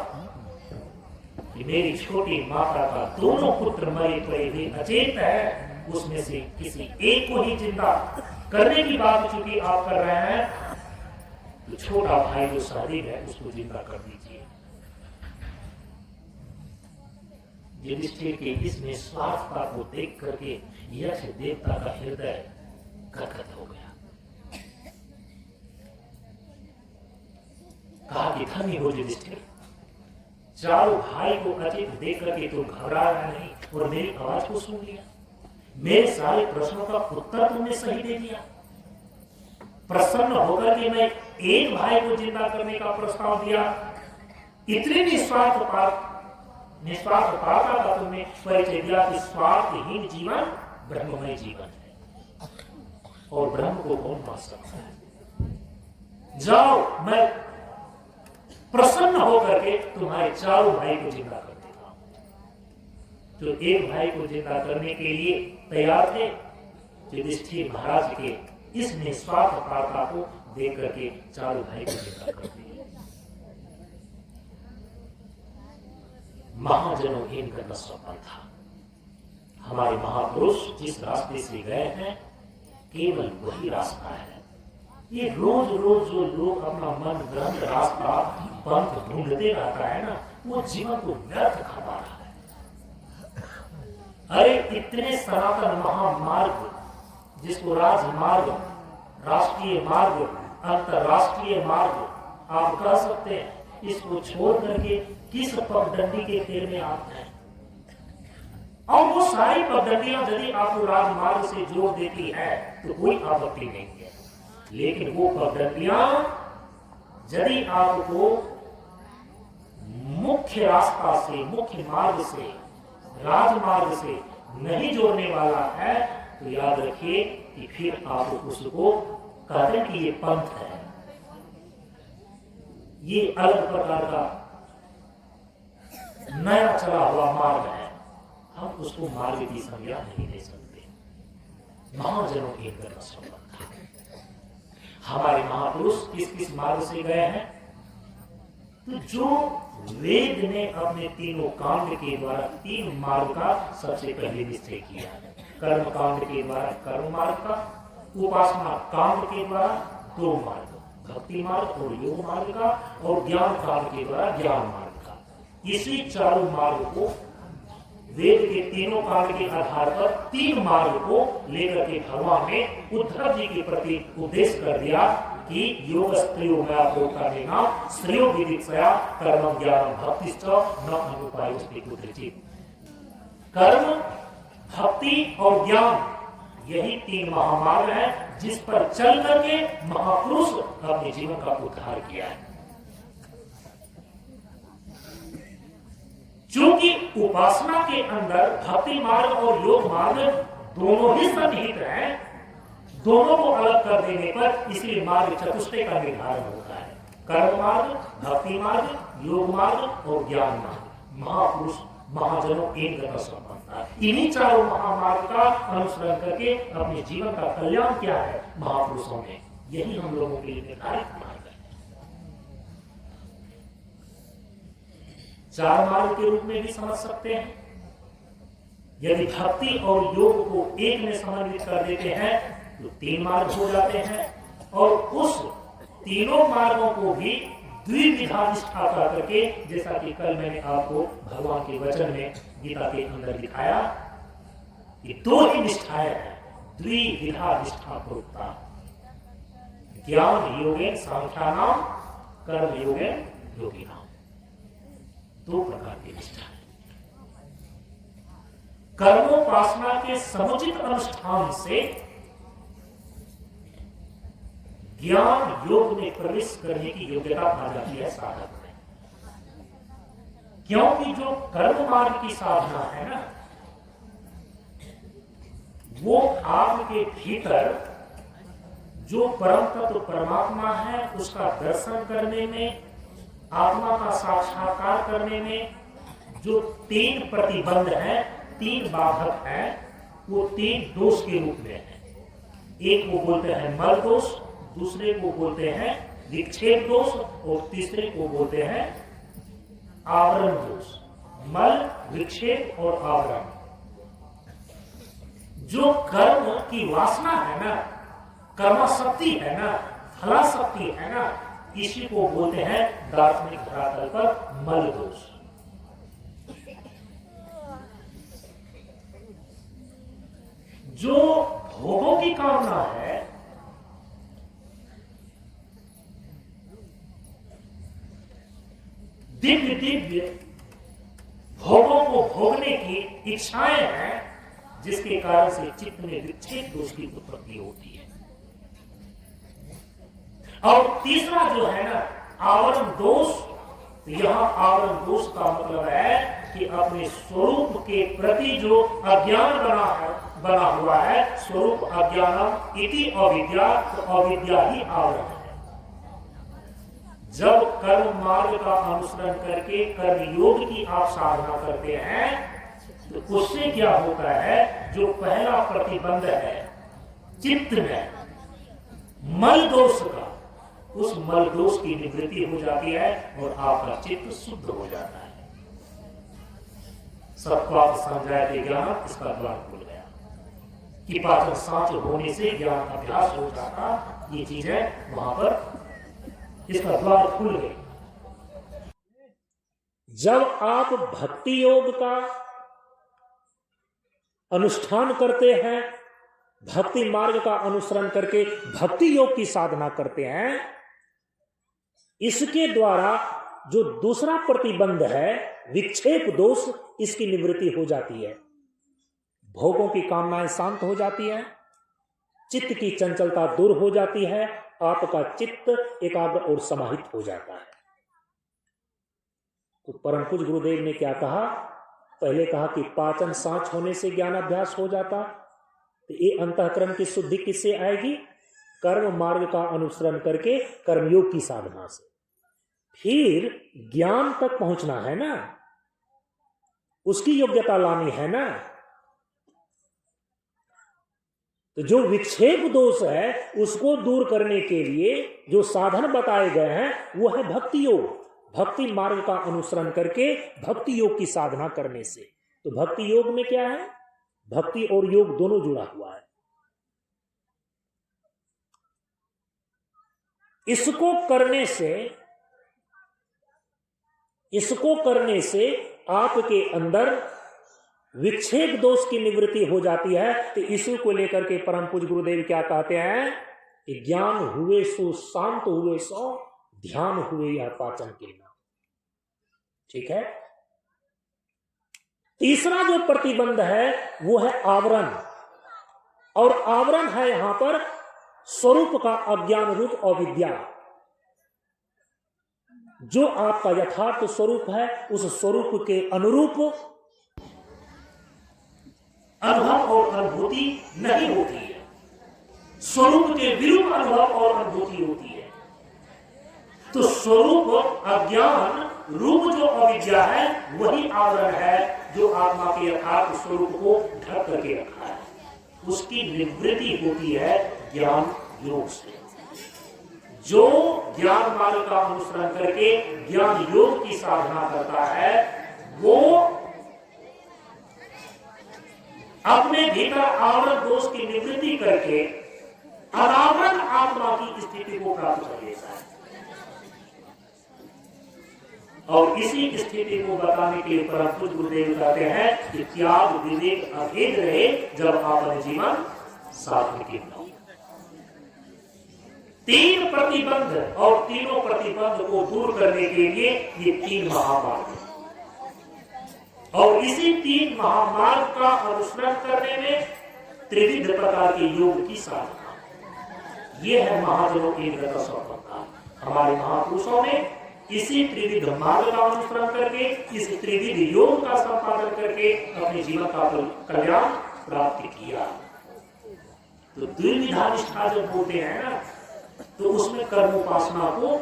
कि मेरी छोटी माता का दोनों पुत्र मरे पड़े हुए अचेत है, उसमें से किसी एक को ही जिंदा करने की बात चूंकि आप कर रहे हैं, तो छोटा भाई जो सहदेव है उसको जिंदा कर दीजिए। युधिष्ठिर के इस निस्वार्थता को देख करके यक्ष देवता का हृदय गदगद हो गया। कहा कि धन्य हो युधिष्ठिर, चारों भाई को अचित देख करके तुम घबराया नहीं और मेरी आवाज को सुन लिया। मेरे सारे प्रश्नों का उत्तर तुमने सही दे दिया। प्रसन्न होकर के मैं एक भाई को जिंदा करने का प्रस्ताव दिया। इतने निस्वार्थता का तुमने परिचय दिया कि स्वार्थहीन जीवन ब्रह्ममय जीवन है और ब्रह्म को कौन पा सकता है। जाओ, मैं प्रसन्न होकर के तुम्हारे चारों भाई को जिंदा कर देता हूं। तो एक भाई को जिंदा करने के लिए तैयार थे। युधिष्ठिर महाराज के इस निस्वार्थता को देख करके चारों भाई को जिंदा कर दिया। महाजनों इनका स्वप्न था। हमारे महापुरुष जिस रास्ते से गए हैं केवल वही रास्ता है। ये रोज रोज जो लोग अपना मन ग्रंथ रास्ता पंथ ढूंढते रहता है ना, वो जीवन को व्यर्थ खपा रहा है। अरे इतने सनातन महामार्ग जिसको राजमार्ग, राष्ट्रीय मार्ग, अंतरराष्ट्रीय मार्ग आप कह सकते हैं, इसको छोड़ करके किस पगडंडी के फेर में आते हैं। और वो सारी पगडंडियां यदि आपको राजमार्ग से जोड़ देती है तो कोई आपत्ति नहीं है, लेकिन वो पगडंडियां यदि आपको मुख्य रास्ता से, मुख्य मार्ग से, राजमार्ग से नहीं जोड़ने वाला है तो याद रखिए कि फिर आप उसको कहते हैं कि ये पंथ है, ये अलग प्रकार का नया चला हुआ मार्ग है, हम उसको मार्ग की संज्ञा नहीं दे सकते। महाजनों की संबंध है। हमारे महापुरुष किस किस मार्ग से गए हैं? तो जो वेद ने अपने तीनों कांड के द्वारा तीन मार्ग का सबसे पहले निश्चय किया। कर्म कांड के द्वारा कर्म मार्ग का, उपासना कांड के द्वारा दो मार्ग, भक्ति मार्ग और योग मार्ग का, और ज्ञान कांड के द्वारा ज्ञान मार्ग का। इसी चारों मार्ग को वेद के तीनों कांड के आधार पर तीन मार्ग को लेकर के भगवान ने उद्धव जी के प्रति उपदेश कर दिया कि योग स्त्रियो मया प्रोक्ता देना श्रेयो विदित्सया कर्म ज्ञान भक्तिश्च न अनुपायोस्ति कुत्रचित्। कर्म, भक्ति और ज्ञान, यही तीन महामार्ग है जिस पर चल करके महापुरुष अपने जीवन का उद्धार किया है। क्योंकि उपासना के अंदर भक्ति मार्ग और योग मार्ग दोनों ही सन्निहित हैं, दोनों को अलग कर देने पर इसलिए मार्ग चतुष्टय का निर्धारण होता है। कर्म मार्ग, भक्ति मार्ग, योग मार्ग और ज्ञान मार्ग। महापुरुष महाजनों एक गत संपन्नता, इन्हीं चारों महामार्ग का अनुसरण करके अपने जीवन का कल्याण किया है महापुरुषों ने। यही हम लोगों के लिए निर्धारित मार्ग है। चार मार्ग के रूप में भी समझ सकते हैं। यदि भक्ति और योग को एक में समन्वित कर देते हैं तो तीन मार्ग हो जाते हैं, और उस तीनों मार्गों को भी द्विविधा निष्ठा करके, जैसा कि कल मैंने आपको भगवान के वचन में गीता के अंदर दिखाया, ये दो ही निष्ठाएं हैं, द्विविधा निष्ठा प्रोक्ता। ज्ञान योगेन सांख्यानाम, कर्म योगेन योगिनाम। दो प्रकार की निष्ठा है। कर्मोपासना के समुचित अनुष्ठान से ज्ञान योग में प्रवेश करने की योग्यता आ जाती है साधक में। क्योंकि जो कर्म मार्ग की साधना है ना, वो आपके भीतर जो परम तत्व परमात्मा है उसका दर्शन करने में, आत्मा का साक्षात्कार करने में जो तीन प्रतिबंध है, तीन बाधक है, वो तीन दोष के रूप में है। एक को बोलते हैं मल दोष, दूसरे को बोलते हैं विक्षेप दोष, और तीसरे को बोलते हैं आवरण दोष। मल, विक्षेप और आवरण। जो कर्म की वासना है ना, कर्माशक्ति है ना, फलाशक्ति है ना, इसी को बोलते हैं दार्शनिक धरातल पर मल दोष। जो भोगों की कामना है, दिव्य दिव्य भोगों को भोगने की इच्छाएं हैं, जिसके कारण से चित्त में विक्षेप दोष की उत्पत्ति होती है। और तीसरा जो है ना, आवरण दोष। यहां आवरण दोष का मतलब है कि अपने स्वरूप के प्रति जो अज्ञान बना हुआ है, स्वरूप अज्ञानम इति अविद्या, तो अविद्या ही आवरण है। जब कर्म मार्ग का अनुसरण करके कर्म योग की आप साधना करते हैं, तो उससे क्या होता है, जो पहला प्रतिबंध है चित्त में मल दोष का, उस मल दोष की निवृत्ति हो जाती है और आपका चित्त शुद्ध हो जाता है। सत्वात संजायते ज्ञान, इसका द्वार खुल गया कि पाचन सांच होने से ज्ञान अभ्यास हो जाता, ये चीज है वहां पर, इसका द्वार खुल गया। जब आप भक्ति योग का अनुष्ठान करते हैं, भक्ति मार्ग का अनुसरण करके भक्ति योग की साधना करते हैं, इसके द्वारा जो दूसरा प्रतिबंध है विक्षेप दोष, इसकी निवृत्ति हो जाती है। भोगों की कामनाएं शांत हो जाती है, चित्त की चंचलता दूर हो जाती है, आपका चित्त एकाग्र और समाहित हो जाता है। तो परम पूज्य गुरुदेव ने क्या कहा, पहले कहा कि पाचन सांच होने से ज्ञान अभ्यास हो जाता, तो ये अंतःकरण की शुद्धि किससे आएगी, कर्म मार्ग का अनुसरण करके कर्मयोग की साधना से। फिर ज्ञान तक पहुंचना है ना, उसकी योग्यता लानी है ना। तो जो विक्षेप दोष है उसको दूर करने के लिए जो साधन बताए गए हैं वो है भक्ति योग। भक्ति मार्ग का अनुसरण करके भक्ति योग की साधना करने से। तो भक्ति योग में क्या है, भक्ति और योग दोनों जुड़ा हुआ है। इसको करने से आपके अंदर विक्षेप दोष की निवृत्ति हो जाती है। तो इसी को लेकर के परम पूज्य गुरुदेव क्या कहते हैं कि ज्ञान हुए सो शांत हुए सो ध्यान हुए या पाचन के नाम। ठीक है। तीसरा जो प्रतिबंध है वो है आवरण, और आवरण है यहां पर स्वरूप का अज्ञान रूप अविद्या। जो आपका यथार्थ स्वरूप है उस स्वरूप के अनुरूप अनुभव और अनुभूति नहीं होती है, स्वरूप के विरूप अनुभव और अनुभूति होती है। तो स्वरूप अज्ञान रूप जो अविद्या है वही आवरण है जो आत्मा के यथार्थ स्वरूप को ढक करके रखा है। उसकी निवृत्ति होती है ज्ञान योग से। जो ज्ञान मार्ग का अनुसरण करके ज्ञान योग की साधना करता है वो अपने भीतर आवरण दोष की निवृत्ति करके अनावरण आत्मा की स्थिति को प्राप्त कर लेता है। और इसी स्थिति को बताने के लिए परम पूज्य गुरुदेव कहते हैं कि त्याग विवेक अभेद रहे जब आपका जीवन सात्विक हो। तीन प्रतिबंध और तीनों प्रतिबंध को दूर करने के लिए ये तीन महामार्ग है। और इसी तीन महामार्ग का अनुसरण करने में त्रिविध प्रकार के योग की साधना, ये है महाजनों की व्रत संपन्नता। हमारे महापुरुषों ने इसी त्रिविध मार्ग का अनुसरण करके इस त्रिविध योग का संपादन करके अपने जीवन का कल्याण प्राप्त किया। तो द्विविधा निष्ठा जब बोलते हैं ना, तो उसमें कर्म उपासना को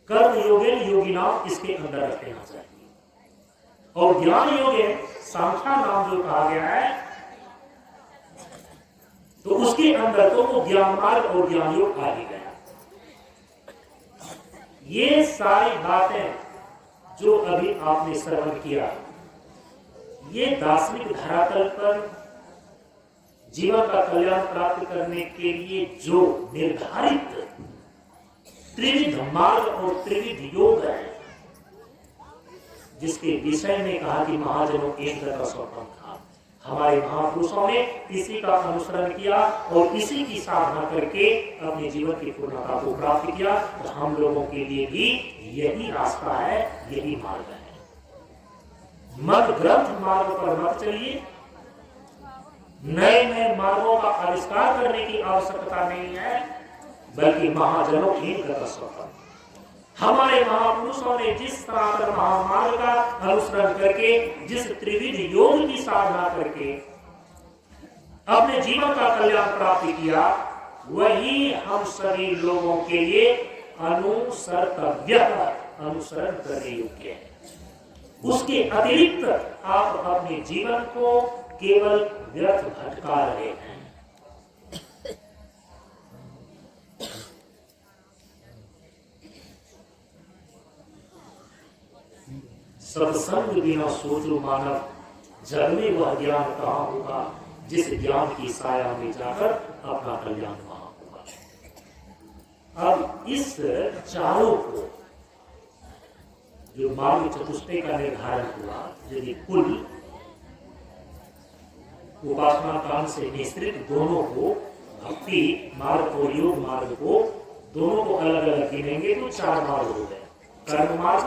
कर्म योगे योगिना इसके अंदर रख देना चाहिए। और ज्ञान योगे सांख्या नाम जो कहा गया है, तो उसके अंदर तो वो ज्ञान मार्ग और ज्ञान योग आ ही गया। ये सारी बातें जो अभी आपने श्रवण किया, ये दार्शनिक धरातल पर जीवन का कल्याण प्राप्त करने के लिए जो निर्धारित त्रिविध मार्ग और त्रिविध योग है, जिसके विषय में कहा कि महाजनों एक का स्वप्न था, हमारे महापुरुषों ने इसी का अनुसरण किया और इसी की साधना करके अपने जीवन की पूर्णता को प्राप्त किया। तो हम लोगों के लिए भी यही रास्ता है, यही मार्ग है। मत ग्रंथ मार्ग पर मत चलिए, नए नए मार्गों का आविष्कार करने की आवश्यकता नहीं है, बल्कि महाजनों एक का स्वप्न। हमारे महापुरुषों ने जिस सनातन महामार्ग का अनुसरण करके, जिस त्रिविध योग की साधना करके अपने जीवन का कल्याण प्राप्त किया, वही हम सभी लोगों के लिए अनुसर्तव्य, अनुसरण करने योग्य है। उसके अतिरिक्त आप अपने जीवन को केवल व्यर्थ भटका रहे हैं। सत्संग बिना सोचो मानव, जग में वह ज्ञान कहाँ होगा, जिस ज्ञान की साया में जाकर अपना कल्याण वहां होगा। अब इस चारों को, जो मार्ग चतुष्टय का निर्धारण हुआ, यदि कुल उपासना कांड से निश्रित दोनों को, भक्ति मार्ग और योग मार्ग को, दोनों को अलग अलग गिनेंगे तो 4 मार्ग हो गए। कर्म मार्ग,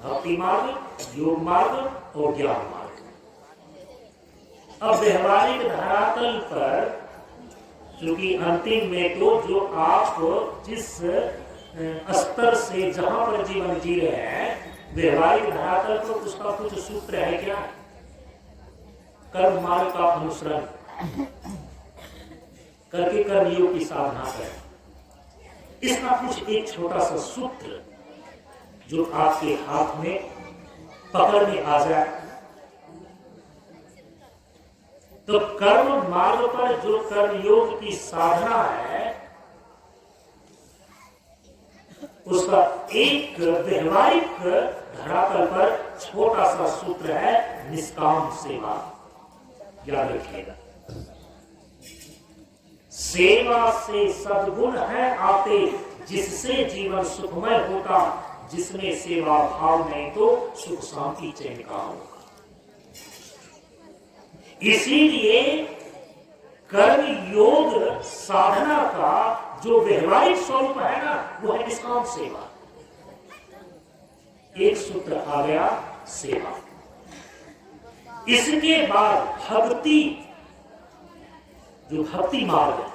भक्ति मार्ग, योग मार्ग और ज्ञान मार्ग। अब व्यवहारिक धरातल पर, क्योंकि अंतिम में तो जो आप जिस स्तर से जहां पर जीवन जी रहे हैं, व्यवहारिक धरातल पर उसका कुछ सूत्र है क्या? कर्म मार्ग का अनुसरण करके कर्मयोग की साधना करें। इसका कुछ एक छोटा सा सूत्र जो आपके हाथ में पकड़ में आ जाए, तो कर्म मार्ग पर जो कर्मयोग की साधना है, उसका एक व्यवहारिक धरातल पर छोटा सा सूत्र है, निष्काम सेवा। याद रखिएगा, सेवा से सद्गुण है आते, जिससे जीवन सुखमय होता, जिसमें सेवा भाव नहीं तो सुख शांति चैन का होगा। इसीलिए कर्म योग साधना का जो व्यवहारिक स्वरूप है ना, वो है निष्काम सेवा। एक सूत्र आ गया, सेवा। इसके बाद भक्ति, जो भक्ति मार्ग है,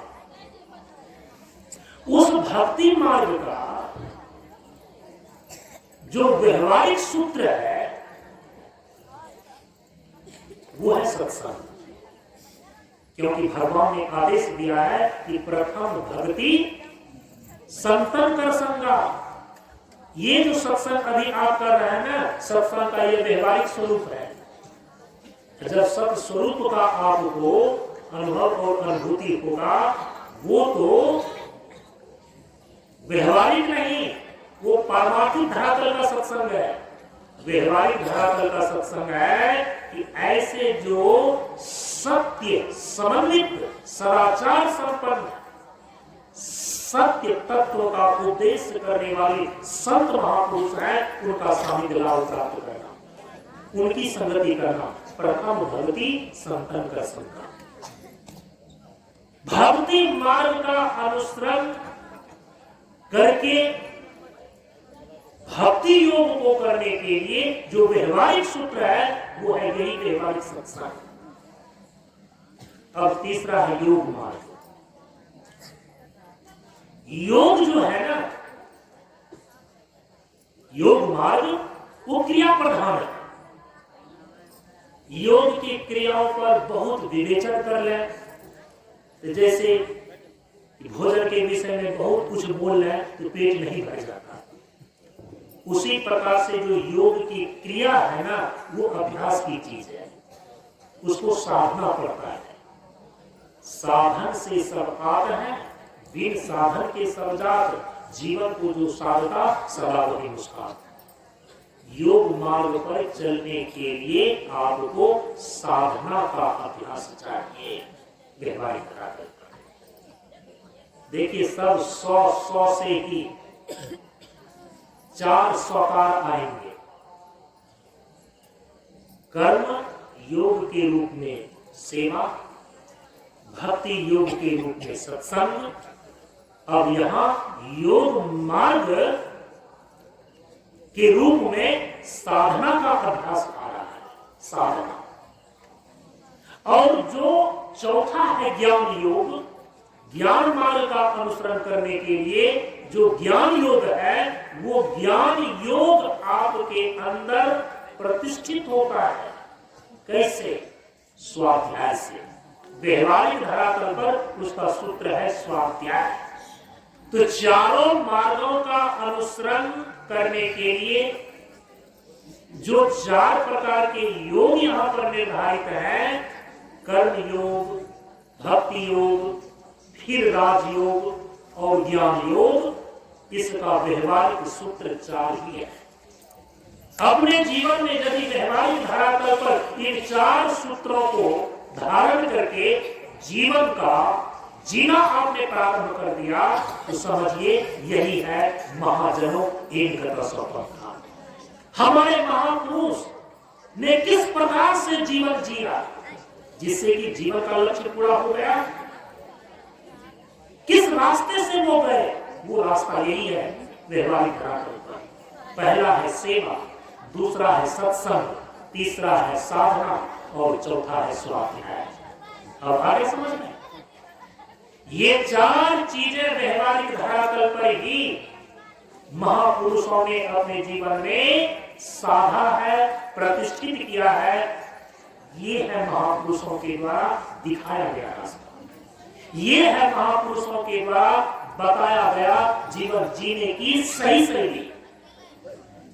उस भक्ति मार्ग का जो व्यवहारिक सूत्र है, वो है सत्संग। क्योंकि भगवान ने आदेश दिया है कि प्रथम भक्ति संतन कर संगा। ये जो सत्संग अभी आप कर रहे हैं ना, सत्संग का ये व्यवहारिक स्वरूप है। जब सत्य स्वरूप का आपको अनुभव और अनुभूति होगा, वो तो व्यवहारिक नहीं, वो पारमार्थिक धरातल का सत्संग है। व्यवहारिक धरातल का सत्संग है कि ऐसे जो सत्य समन्वित, सदाचार संपन्न, सत्य तत्व का उपदेश करने वाले संत महापुरुष हैं, उनका सानिध्य लाभ प्राप्त करना, उनकी संगति करना। प्रथम भक्ति संतन का संग। भक्ति मार्ग का अनुसरण करके भक्ति योग को करने के लिए जो व्यवहारिक सूत्र है, वो है यही व्यवहारिक सत्संग। अब तीसरा है योग मार्ग। योग जो है ना, योग मार्ग वो क्रिया प्रधान है। योग की क्रियाओं पर बहुत विवेचन कर ले, तो जैसे भोजन के विषय में बहुत कुछ बोल रहे तो पेट नहीं भर जाता, उसी प्रकार से जो योग की क्रिया है ना, वो अभ्यास की चीज है, उसको साधना पड़ता है। साधन से सब आत है, बिन साधन के सब जात, जीवन को जो साधता सदा वही मुस्कान। योग मार्ग पर चलने के लिए आपको साधना का अभ्यास चाहिए। व्यवहारिक धरातल पर। देखिए सब 100 से ही 4 स्वकार आएंगे। कर्म योग के रूप में सेवा, भक्ति योग के रूप में सत्संग, अब यहां योग मार्ग के रूप में साधना का अभ्यास आ रहा है, साधना। और जो चौथा है ज्ञान योग, ज्ञान मार्ग का अनुसरण करने के लिए जो ज्ञान योग है, वो ज्ञान योग आपके अंदर प्रतिष्ठित होता है। कैसे? स्वाध्याय से। व्यवहारिक धरातल पर उसका सूत्र है स्वाध्याय। तो चारों मार्गों का अनुसरण करने के लिए जो 4 प्रकार के योग यहां पर निर्धारित हैं, कर्म योग, भक्ति योग, फिर राजयोग और ज्ञान योग, इसका व्यवहारिक सूत्र 4 ही है। अपने जीवन में यदि व्यवहारिक धरातल पर इन 4 सूत्रों को धारण करके जीवन का जीना आपने प्रारंभ कर दिया, तो समझिए यही है महाजनों एक स्वतंत्रता। हमारे महापुरुष ने किस प्रकार से जीवन जिया जिससे कि जीवन का लक्ष्य पूरा हो गया? किस रास्ते से वो गए? वो रास्ता यही है व्यवहारिक धरातल पर। पहला है सेवा, दूसरा है सत्संग, तीसरा है साधना और चौथा है स्वाध्याय। अब आगे समझ में, ये 4 चीजें व्यवहारिक धरातल पर ही महापुरुषों ने अपने जीवन में साधा है, प्रतिष्ठित किया है। ये है महापुरुषों के द्वारा दिखाया गया रास्ता, ये है महापुरुषों के द्वारा बताया गया जीवन जीने की सही शैली।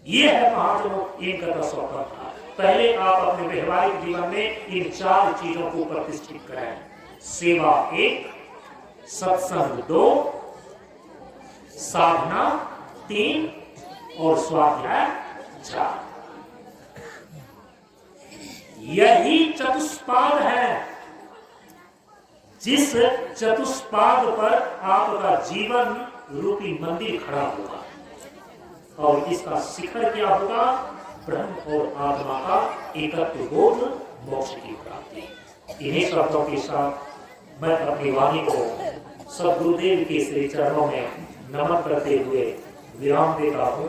ये है महाजनों एक स्वतंत्रता। पहले आप अपने व्यवहारिक जीवन में इन 4 चीजों को प्रतिष्ठित करें। सेवा 1, सत्संग 2, साधना 3 और स्वाध्याय 4। यही चतुष्पाद है। जिस चतुष्पाद पर आपका जीवन रूपी मंदिर खड़ा होगा, और इसका शिखर क्या होगा? ब्रह्म और आत्मा का एकत्व बोध, मोक्ष की प्राप्ति। इन्हीं शब्दों के साथ मैं अपनी वाणी को सद्गुरुदेव के श्री चरणों में नमन करते हुए विराम देता हूं।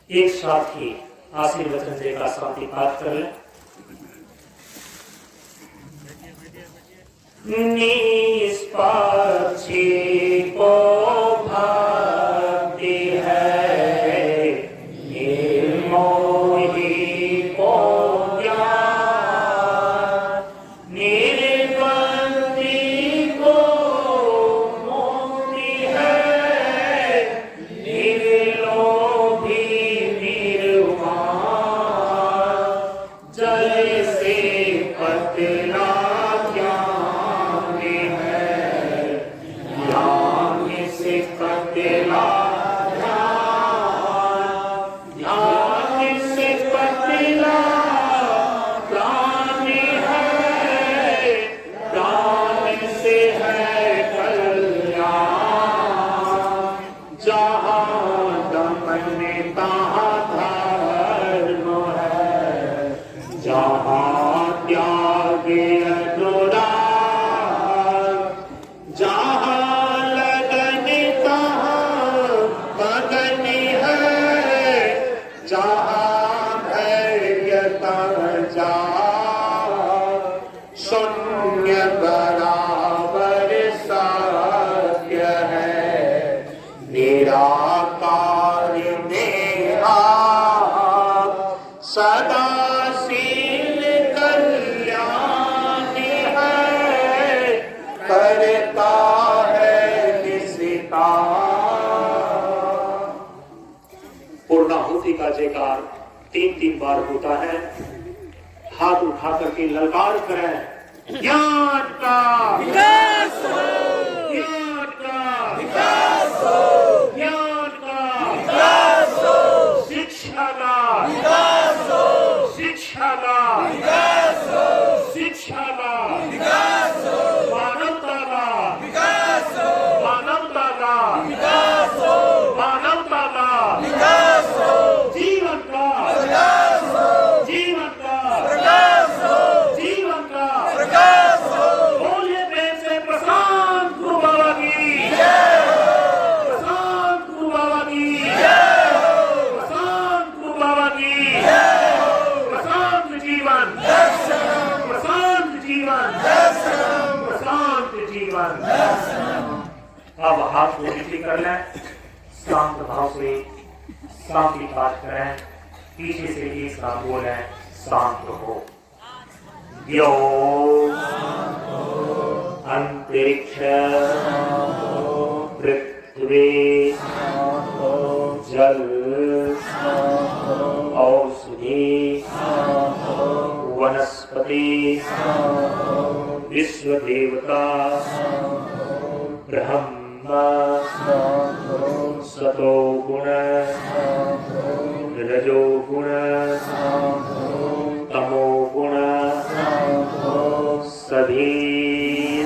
एक साथ ही आशीर्वचन देकर शांति पाठ कर लें। निष्पक्षी को भक्ति है, निर्मोही को ज्ञान, निर्बंधी को मुक्ति है, निर्लोभी निर्वाण, जैसे पतला सदाशील कल्याण है, करता है निशिता। पूर्णाहुति का जयकार 3-3 बार होता है। हाथ उठा करके ललकार करें, ज्ञान का विकास हो, ज्ञान का विकास हो, ज्ञान का विकास हो, शिक्षा का विकास हो, शिक्षा का विकास हो, शिक्षा का विकास अब हाथ को नीचे कर लें, शांत भाव से शांति पाठ करें, पीछे से एक साथ बोलें, शांत हो। यो अंतरिक्ष पृथ्वी जल औषधि वनस्पति विश्व देवता ब्रह्म सतो गुण रजो गुण तमो गुण सभी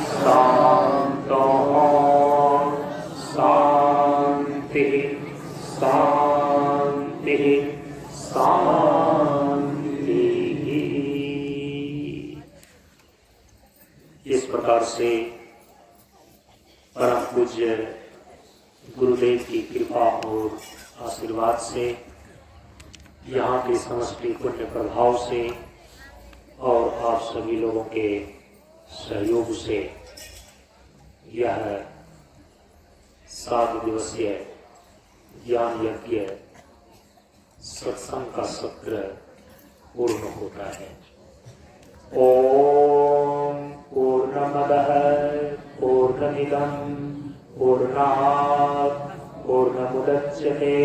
शांत हों। शांति शांति शांति। इस प्रकार से परम पूज्य गुरुदेव की कृपा और आशीर्वाद से, यहाँ के समष्टि पुण्य प्रभाव से और आप सभी लोगों के सहयोग से यह 7 दिवसीय ज्ञान यज्ञ सत्संग का सत्र पूर्ण होता है। ओम पूर्णमदः पूर्णमिदं पूर्णात् पूर्णमुदच्यते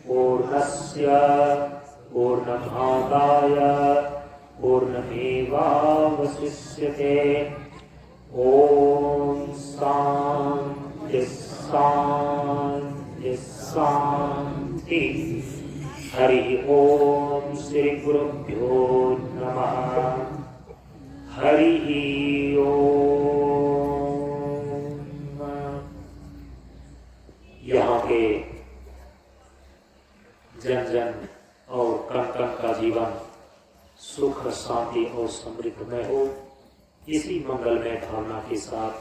पूर्णस्य पूर्णमादाय पूर्णमेवावशिष्यते। ओम शांति शांति शांति। हरि ओम श्री गुरुभ्यो नमः। हरि ओम। यहाँ के जन जन और कण कण का जीवन सुख शांति और समृद्धमय हो, इसी मंगलमय भावना के साथ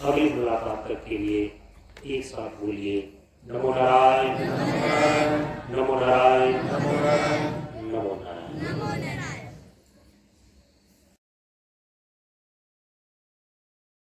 अगली मुलाकात तक के लिए एक साथ बोलिए नमो नारायण नमो नारायण।